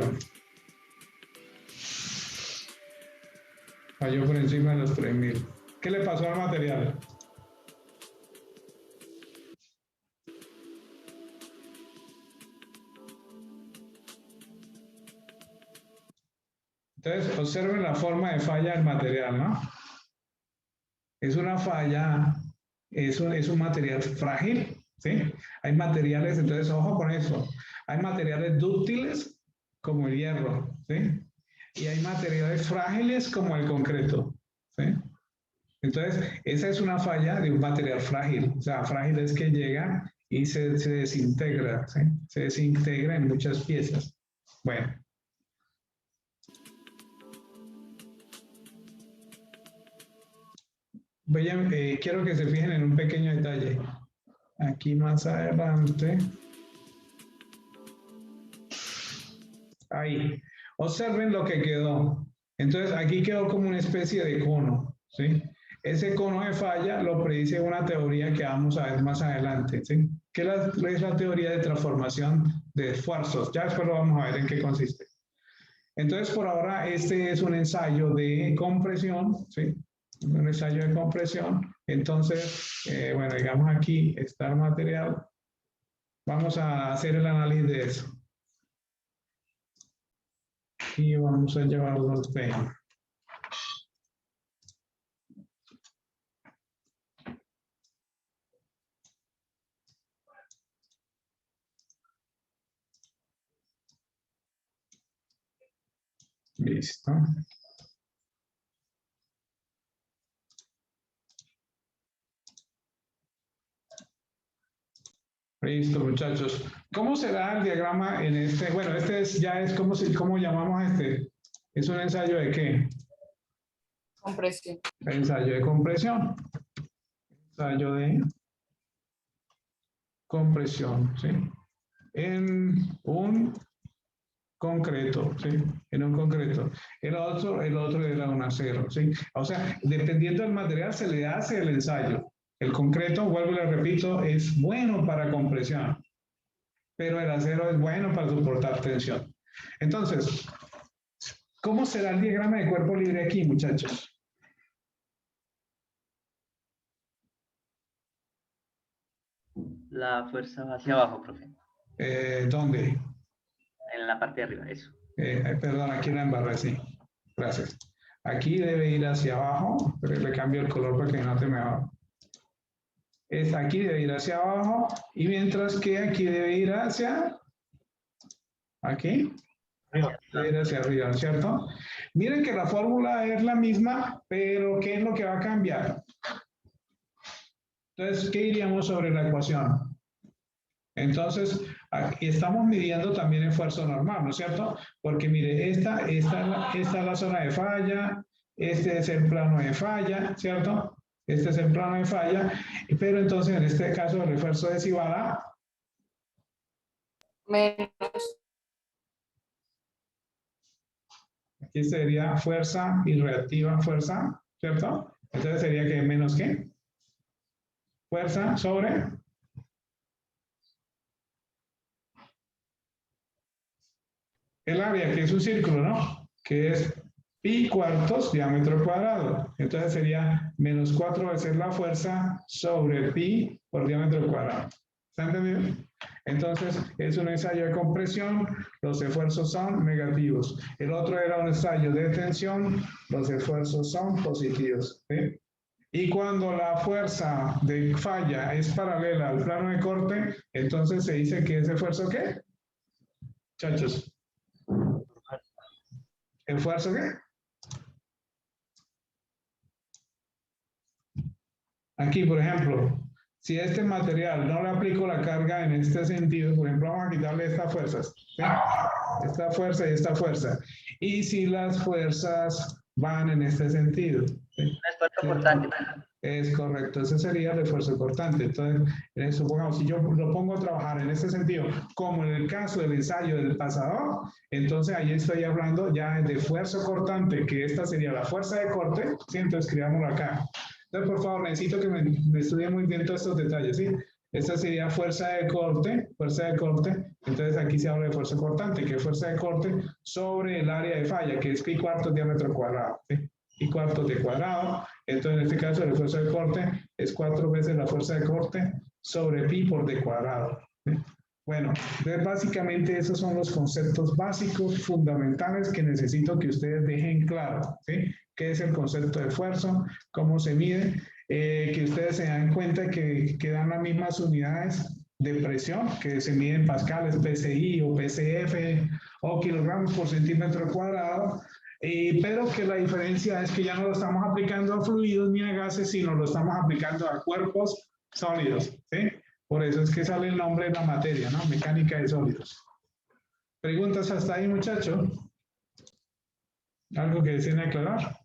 Falló por encima de los 3000. ¿Qué le pasó al material? Entonces, observen la forma de falla del material, ¿no? Es una falla, es un material frágil, ¿sí? Hay materiales, entonces, ojo con eso. Hay materiales dúctiles, como el hierro, ¿sí? Y hay materiales frágiles, como el concreto, ¿sí? Entonces, esa es una falla de un material frágil. O sea, frágil es que llega y se desintegra, ¿sí? Se desintegra en muchas piezas. Bueno. Quiero que se fijen en un pequeño detalle. Aquí más adelante. Ahí. Observen lo que quedó. Entonces, aquí quedó como una especie de cono, ¿sí? Ese cono de falla lo predice una teoría que vamos a ver más adelante, ¿sí? ¿Qué es la teoría de transformación de esfuerzos? Ya después lo vamos a ver en qué consiste. Entonces, por ahora, este es un ensayo de compresión, ¿sí? Un ensayo de compresión. Entonces, bueno, digamos aquí está el material. Vamos a hacer el análisis de eso. Y vamos a llevarlo al tema. Listo. Listo, muchachos. ¿Cómo será el diagrama en este? Bueno, este es, ya es, ¿cómo llamamos a este? ¿Es un ensayo de qué? Compresión. Ensayo de compresión. Ensayo de compresión, ¿sí? En un concreto, ¿sí? En un concreto. El otro era un acero, ¿sí? O sea, dependiendo del material se le hace el ensayo. El concreto, vuelvo y le repito, es bueno para compresión, pero el acero es bueno para soportar tensión. Entonces, ¿cómo será el diagrama de cuerpo libre aquí, muchachos? La fuerza va hacia abajo, profe. ¿Dónde? En la parte de arriba, eso. Perdón, aquí la embarré, sí. Gracias. Aquí debe ir hacia abajo, pero le cambio el color para que note mejor. Aquí debe ir hacia abajo, y mientras que aquí debe ir hacia... Aquí. Debe ir hacia arriba, ¿cierto? Miren que la fórmula es la misma, pero ¿qué es lo que va a cambiar? Entonces, ¿qué diríamos sobre la ecuación? Entonces, aquí estamos midiendo también esfuerzo normal, ¿no es cierto? Porque mire, esta es la zona de falla, este es el plano de falla, ¿cierto? Este es el plano de falla, pero entonces en este caso el esfuerzo es igual a... Menos. Aquí sería fuerza y reactiva fuerza, ¿cierto? Entonces sería que menos ¿qué? Fuerza sobre... el área, que es un círculo, ¿no? Que es pi cuartos diámetro cuadrado. Entonces sería menos 4 veces la fuerza sobre pi por diámetro cuadrado. ¿Está entendido? Entonces es un ensayo de compresión, los esfuerzos son negativos. El otro era un ensayo de tensión, los esfuerzos son positivos. ¿Sí? Y cuando la fuerza de falla es paralela al plano de corte, entonces se dice que ese esfuerzo ¿qué? Muchachos. ¿Esfuerzo qué? Aquí, por ejemplo, si este material no le aplico la carga en este sentido, por ejemplo, vamos a quitarle estas fuerzas, ¿sí? Esta fuerza y esta fuerza. Y si las fuerzas van en este sentido. ¿Sí? Un esfuerzo cortante. Es correcto, ese sería el esfuerzo cortante. Entonces, supongamos, si yo lo pongo a trabajar en este sentido, como en el caso del ensayo del pasador, entonces ahí estoy hablando ya de esfuerzo cortante, que esta sería la fuerza de corte, ¿sí? Entonces escribámoslo acá. Entonces, por favor, necesito que me estudien muy bien todos estos detalles, ¿sí? Esta sería fuerza de corte, entonces aquí se habla de fuerza cortante, que es fuerza de corte sobre el área de falla, que es pi cuartos diámetro cuadrado, ¿sí? Pi cuartos de cuadrado, entonces en este caso el esfuerzo de corte es 4 veces la fuerza de corte sobre pi por d cuadrado, ¿sí? Bueno, entonces básicamente esos son los conceptos básicos, fundamentales que necesito que ustedes dejen claro, ¿sí? ¿Qué es el concepto de esfuerzo? ¿Cómo se mide? Que ustedes se dan cuenta que dan las mismas unidades de presión, que se miden pascales, PSI o PCF o kilogramos por centímetro cuadrado, pero que la diferencia es que ya no lo estamos aplicando a fluidos ni a gases, sino lo estamos aplicando a cuerpos sólidos, ¿sí? Por eso es que sale el nombre de la materia, ¿no? Mecánica de sólidos. ¿Preguntas hasta ahí, muchachos? ¿Algo que deseen aclarar?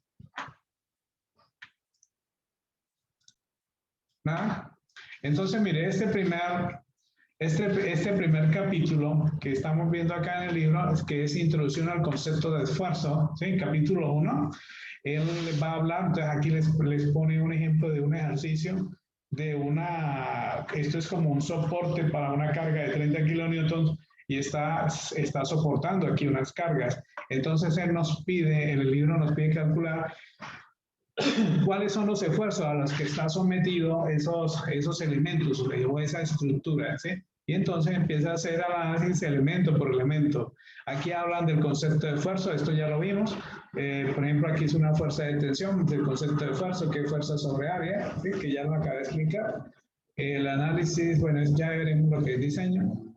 ¿Nada? Entonces, mire, este primer capítulo que estamos viendo acá en el libro, que es Introducción al concepto de esfuerzo, ¿sí? Capítulo 1, él les va a hablar, entonces aquí les pone un ejemplo de un ejercicio esto es como un soporte para una carga de 30 kilonewtons y está soportando aquí unas cargas. Entonces él nos pide, en el libro nos pide calcular cuáles son los esfuerzos a los que está sometido esos elementos o esa estructura, ¿sí? Y entonces empieza a hacer análisis elemento por elemento. Aquí hablan del concepto de esfuerzo, esto ya lo vimos. Por ejemplo, aquí es una fuerza de tensión, del concepto de esfuerzo, que es fuerza sobre área, ¿sí? Que ya lo acabé de explicar. El análisis, bueno, ya veremos lo que es diseño.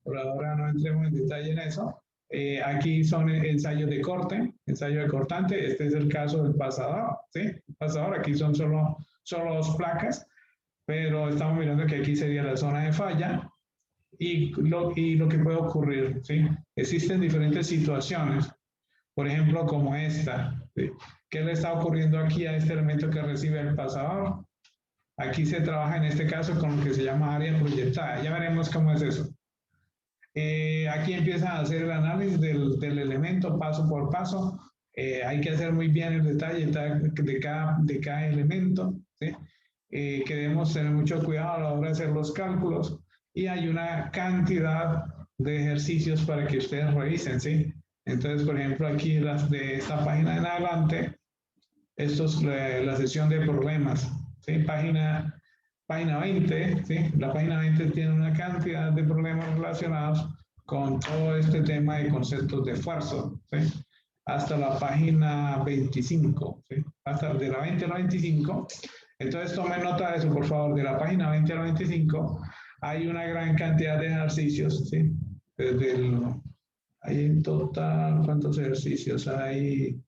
Por ahora no entremos en detalle en eso. Aquí son ensayos de corte, ensayo de cortante. Este es el caso del pasador, ¿sí? El pasador, aquí son solo dos placas, pero estamos mirando que aquí sería la zona de falla y lo que puede ocurrir, ¿sí? Existen diferentes situaciones, por ejemplo, como esta, ¿sí? ¿Qué le está ocurriendo aquí a este elemento que recibe el pasador? Aquí se trabaja en este caso con lo que se llama área proyectada. Ya veremos cómo es eso. Aquí empieza a hacer el análisis del elemento paso por paso. Hay que hacer muy bien el detalle de cada elemento, ¿sí? Que debemos tener mucho cuidado a la hora de hacer los cálculos. Y hay una cantidad de ejercicios para que ustedes revisen, ¿sí? Entonces, por ejemplo, aquí de esta página en adelante, esto es la sesión de problemas, ¿sí? Página 20, ¿sí? La página 20 tiene una cantidad de problemas relacionados con todo este tema de conceptos de esfuerzo, ¿sí? Hasta la página 25, ¿sí? Hasta de la 20 a la 25. Entonces tomen nota de eso, por favor. De la página 20 a la 25 hay una gran cantidad de ejercicios, ¿sí? Hay en total, ¿cuántos ejercicios? Hay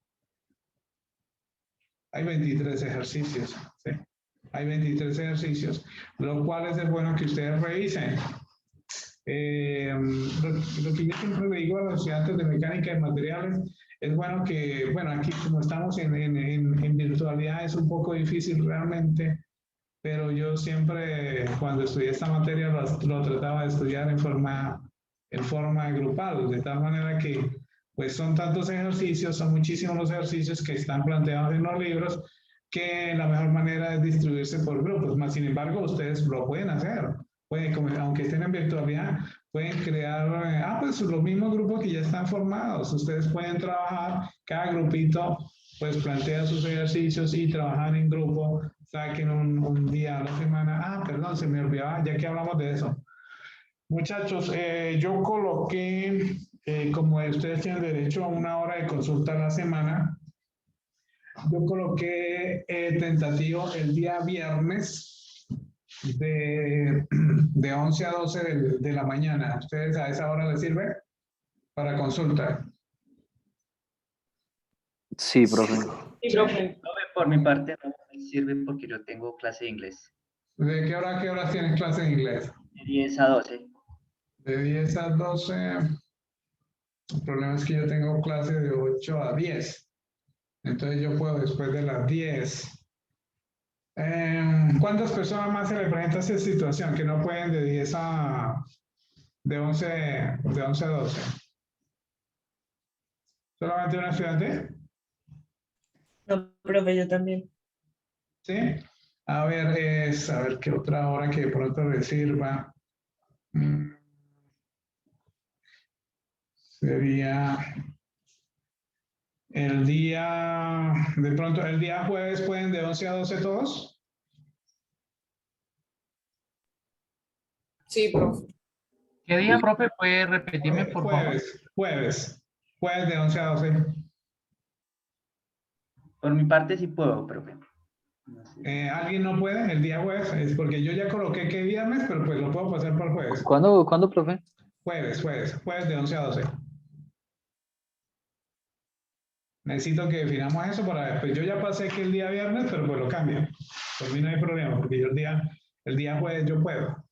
23 ejercicios, ¿sí? Hay 23 ejercicios, lo cual es bueno que ustedes revisen. Lo que yo siempre le digo a los estudiantes de mecánica de materiales, es bueno que, bueno, aquí como estamos en virtualidad es un poco difícil realmente, pero yo siempre cuando estudié esta materia lo trataba de estudiar en forma grupal, de tal manera que pues son tantos ejercicios, son muchísimos los ejercicios que están planteados en los libros, que la mejor manera es distribuirse por grupos, más sin embargo ustedes lo pueden hacer, aunque estén en virtualidad, pueden crear, pues los mismos grupos que ya están formados, ustedes pueden trabajar, cada grupito pues plantea sus ejercicios y trabajar en grupo, saquen un día a la semana, perdón, se me olvidaba, ya que hablamos de eso. Muchachos, yo coloqué, como ustedes tienen derecho a 1 hora de consulta a la semana, yo coloqué tentativo el día viernes de 11 a 12 de la mañana. ¿Ustedes a esa hora les sirve para consulta? Sí, profe. Sí, profe. Por mi parte no me sirve porque yo tengo clase de inglés. ¿De qué hora a qué horas tienes clase de inglés? De 10 a 12. De 10 a 12. El problema es que yo tengo clase de 8 a 10. Entonces yo puedo después de las 10. ¿Cuántas personas más se le presenta esta situación que no pueden de 11 a 12? ¿Solamente un estudiante? No, profe, yo también. ¿Sí? A ver, a ver qué otra hora que de pronto les sirva. Sería el día, de pronto, el día jueves pueden de 11 a 12 todos. Sí, profe. ¿Qué día, profe? ¿Puede repetirme, por favor? Jueves de 11 a 12. Por mi parte sí puedo, profe. No sé. ¿Alguien no puede el día jueves? Es porque yo ya coloqué que viernes, pero pues lo puedo pasar por jueves. ¿Cuándo, profe? Jueves de 11 a 12. Necesito que definamos eso para pues yo ya pasé que el día viernes, pero pues lo cambio. Por mí no hay problema, porque yo el día jueves yo puedo.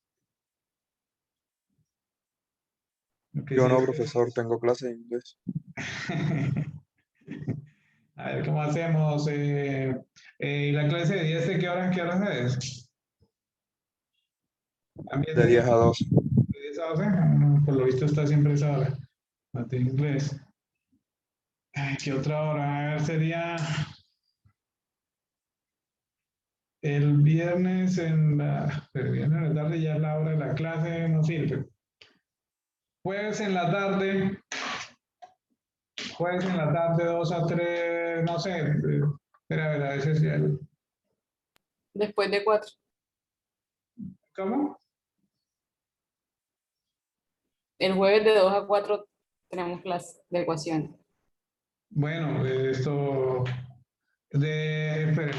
Yo no, profesor, tengo clase de inglés. A ver, ¿cómo hacemos? ¿Y la clase de 10 de qué horas es? De 10 a 12. ¿De 10 a 12? Por lo visto está siempre esa hora. No tengo inglés. ¿Qué otra hora? A ver, sería el viernes en la tarde, ya es la hora de la clase, no sirve. Jueves en la tarde, 2 a 3, no sé. Espera, a ver, a veces ya. Después de 4. ¿Cómo? El jueves de 2 a 4 tenemos clase de ecuaciones. Bueno, esto espera,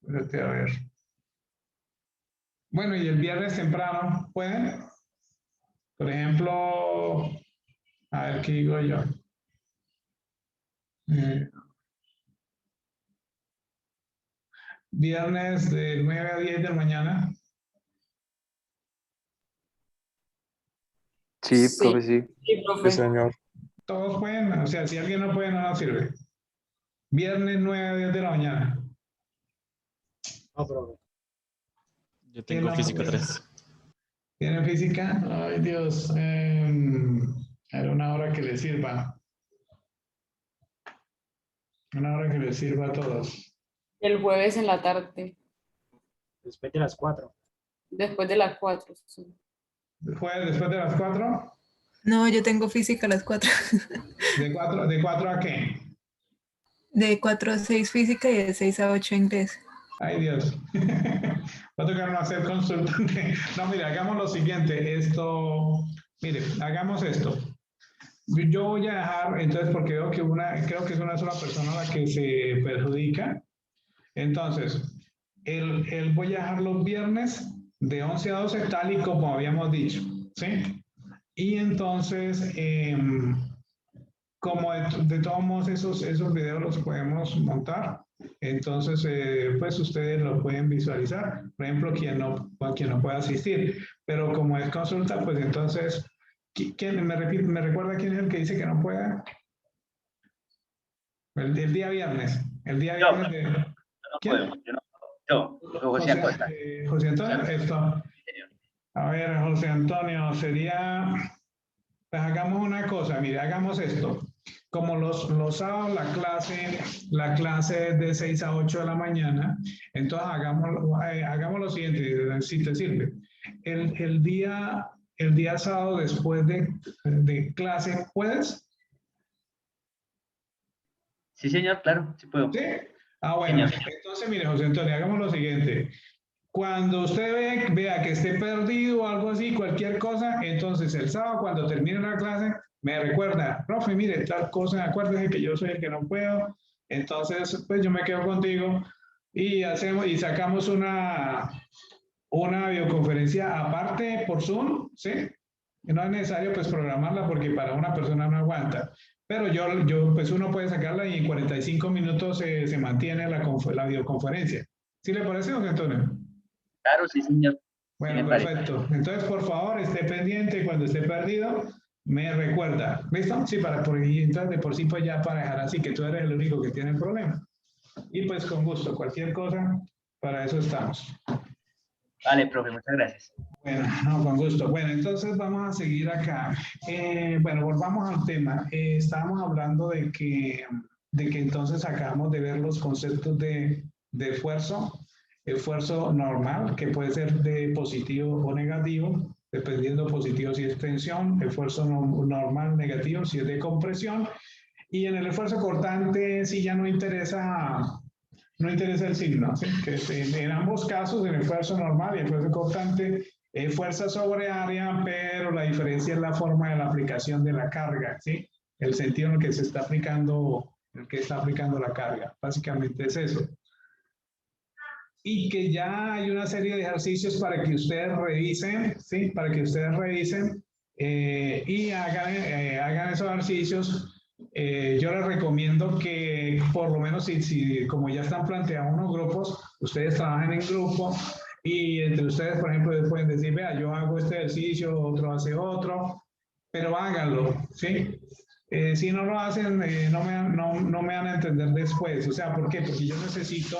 espérate, a ver. Bueno, y el viernes temprano, ¿pueden? Por ejemplo, A ver qué digo yo. Viernes de 9 a 10 de la mañana. Sí, profe, sí. Sí, profe. Sí, señor. Todos pueden, o sea, si alguien no puede, no nos sirve. Viernes 9 a 10 de la mañana. No, profe. Yo tengo física 3. ¿Tienen física? Ay, Dios. Era una hora que les sirva. Una hora que les sirva a todos. El jueves en la tarde, Después de las 4. después de las 4. Sí. ¿Jueves después de las 4? No, yo tengo física a las 4. ¿De 4 a qué? De 4 a 6 física y de 6 a 8 inglés. Ay, Dios. Va a tocar no hacer consultante. No, mire, hagamos lo siguiente. Mire, hagamos esto. Yo voy a dejar, entonces, porque veo que creo que es una sola persona la que se perjudica. Entonces, voy a dejar los viernes de 11 a 12, tal y como habíamos dicho, ¿sí? Y entonces, como de todos modos esos videos los podemos montar, entonces, pues ustedes lo pueden visualizar. Por ejemplo, quien no pueda asistir. Pero como es consulta, pues entonces, ¿quién me recuerda quién es el que dice que no pueda? El día viernes. El día viernes de... No puedo, yo, José Acosta. José Antonio, esto. A ver, José Antonio, sería... Pues hagamos una cosa, mire, hagamos esto. Como los sábados la clase es de 6 a 8 de la mañana, entonces hagamos lo siguiente, si te sirve. El día sábado después de clase, ¿puedes? Sí, señor, claro, sí puedo. ¿Sí? Ah, bueno. Señor. Entonces, mire, José Antonio, hagamos lo siguiente. Cuando usted vea que esté perdido o algo así, cualquier cosa, entonces el sábado cuando termine la clase, me recuerda, profe, mire, tal cosa, acuérdese que yo soy el que no puedo, entonces pues yo me quedo contigo y sacamos una videoconferencia aparte por Zoom, ¿sí? No es necesario pues programarla porque para una persona no aguanta, pero yo pues uno puede sacarla y en 45 minutos se mantiene la videoconferencia. ¿Sí le parece, don Antonio? Claro, sí, señor. Bueno, Sí, perfecto. Entonces, por favor, esté pendiente cuando esté perdido, me recuerda. ¿Listo? Sí, entonces de por sí, pues ya para dejar así que tú eres el único que tiene el problema. Y pues con gusto, cualquier cosa, para eso estamos. Vale, profe, muchas gracias. Bueno, no, con gusto. Bueno, entonces vamos a seguir acá. Bueno, volvamos al tema. Estábamos hablando de que entonces acabamos de ver los conceptos de esfuerzo. Esfuerzo normal, que puede ser de positivo o negativo, dependiendo positivo si es tensión, esfuerzo normal negativo si es de compresión, y en el esfuerzo cortante sí ya no interesa el signo, ¿sí? Que en ambos casos, en el esfuerzo normal y el esfuerzo cortante, es fuerza sobre área, pero la diferencia es la forma de la aplicación de la carga, ¿sí? El sentido en el que se está aplicando, la carga, básicamente es eso. Y que ya hay una serie de ejercicios para que ustedes revisen, ¿sí? Para que ustedes revisen y hagan esos ejercicios. Yo les recomiendo que por lo menos si como ya están planteados unos grupos, ustedes trabajen en grupo y entre ustedes, por ejemplo, pueden decir, vea, yo hago este ejercicio, otro hace otro, pero háganlo, ¿sí? Si no lo hacen, no me van a entender después. O sea, ¿por qué? Porque yo necesito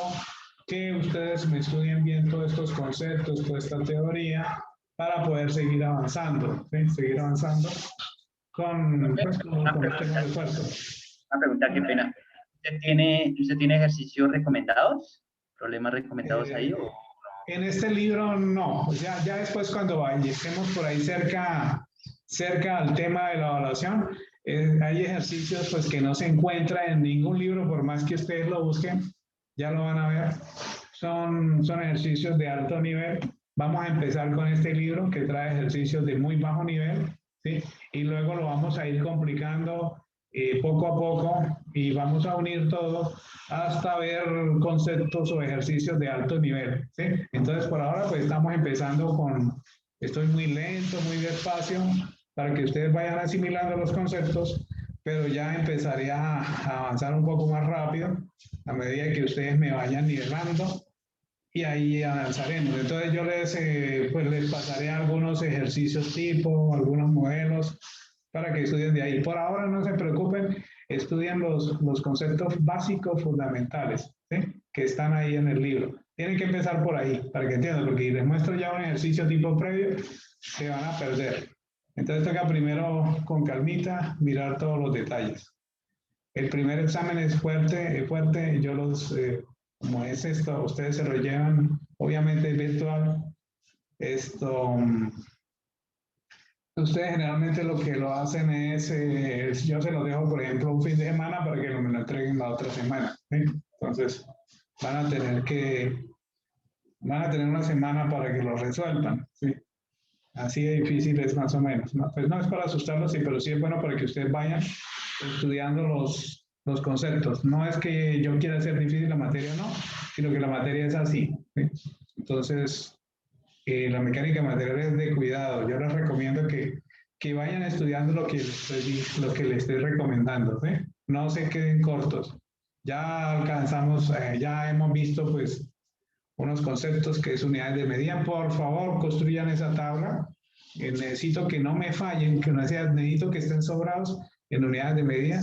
que ustedes me estudien bien todos estos conceptos, toda esta teoría, para poder seguir avanzando, ¿sí? Seguir avanzando con este tema de esfuerzo. Una pregunta, qué pena. ¿Usted tiene ejercicios recomendados? ¿Problemas recomendados ahí? ¿O? En este libro no. Ya después cuando estemos por ahí cerca al tema de la evaluación, hay ejercicios pues que no se encuentran en ningún libro, por más que ustedes lo busquen. Ya lo van a ver, son ejercicios de alto nivel. Vamos a empezar con este libro que trae ejercicios de muy bajo nivel, ¿sí? Y luego lo vamos a ir complicando poco a poco y vamos a unir todo hasta ver conceptos o ejercicios de alto nivel, ¿sí? Entonces, por ahora, pues estamos empezando estoy muy lento, muy despacio, para que ustedes vayan asimilando los conceptos, pero ya empezaré a avanzar un poco más rápido a medida que ustedes me vayan nivelando y ahí avanzaremos. Entonces yo pues les pasaré algunos ejercicios tipo, algunos modelos para que estudien de ahí. Por ahora no se preocupen, estudien los conceptos básicos fundamentales, ¿sí? Que están ahí en el libro. Tienen que empezar por ahí para que entiendan, porque si les muestro ya un ejercicio tipo previo, se van a perder. Entonces toca primero con calmita mirar todos los detalles. El primer examen es fuerte, yo como es esto, ustedes se lo llevan, obviamente es virtual. Ustedes generalmente lo que lo hacen es yo se lo dejo, por ejemplo, un fin de semana para que me lo entreguen la otra semana, ¿sí? Entonces, van a tener una semana para que lo resuelvan, ¿sí? Así de difícil es más o menos, ¿no? Pues no es para asustarlos, sí, pero sí es bueno para que ustedes vayan estudiando los conceptos. No es que yo quiera hacer difícil la materia o no, sino que la materia es así, ¿sí? Entonces, la mecánica de materiales es de cuidado. Yo les recomiendo que vayan estudiando lo que les estoy recomendando, ¿sí? No se queden cortos. Ya alcanzamos, ya hemos visto pues unos conceptos que es unidades de medida. Por favor, construyan esa tabla. Necesito que no me fallen, necesito que estén sobrados en unidades de medida.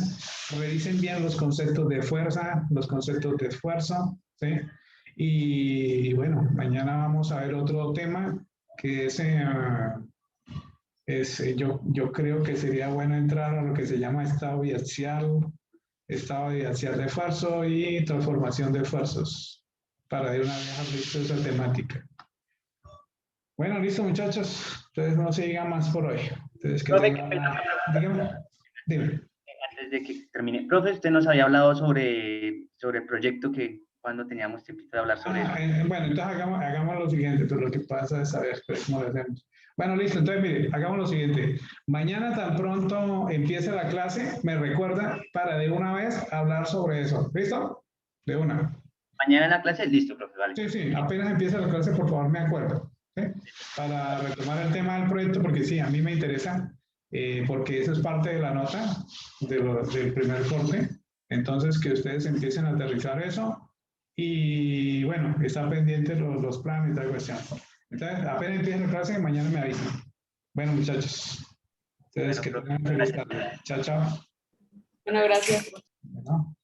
Revisen bien los conceptos de fuerza, los conceptos de esfuerzo, ¿sí? Y bueno, mañana vamos a ver otro tema que yo creo que sería bueno entrar a lo que se llama estado biaxial de esfuerzo y transformación de esfuerzos, para de una vez abrir esa temática. Bueno, listo muchachos, entonces no se diga más por hoy. Entonces, Dime. Antes de que termine, profe, usted nos había hablado sobre el proyecto que cuando teníamos tiempo de hablar sobre eso. Bueno, entonces hagamos lo siguiente, pero lo que pasa es saber cómo lo hacemos. Bueno, listo, entonces mire, hagamos lo siguiente. Mañana tan pronto empiece la clase, me recuerda para de una vez hablar sobre eso. ¿Listo? De una. Mañana en la clase, listo, profe, vale. Sí, apenas empiece la clase, por favor, me acuerdo. ¿Sí? Para retomar el tema del proyecto, porque sí, a mí me interesa, porque eso es parte de la nota del primer corte. Entonces, que ustedes empiecen a aterrizar eso. Y bueno, está pendiente los planes y tal cuestión. Entonces, apenas empiece la clase, mañana me avisan. Bueno, muchachos. Ustedes que tengan feliz tarde. Chao, chao. Bueno, gracias. Bueno.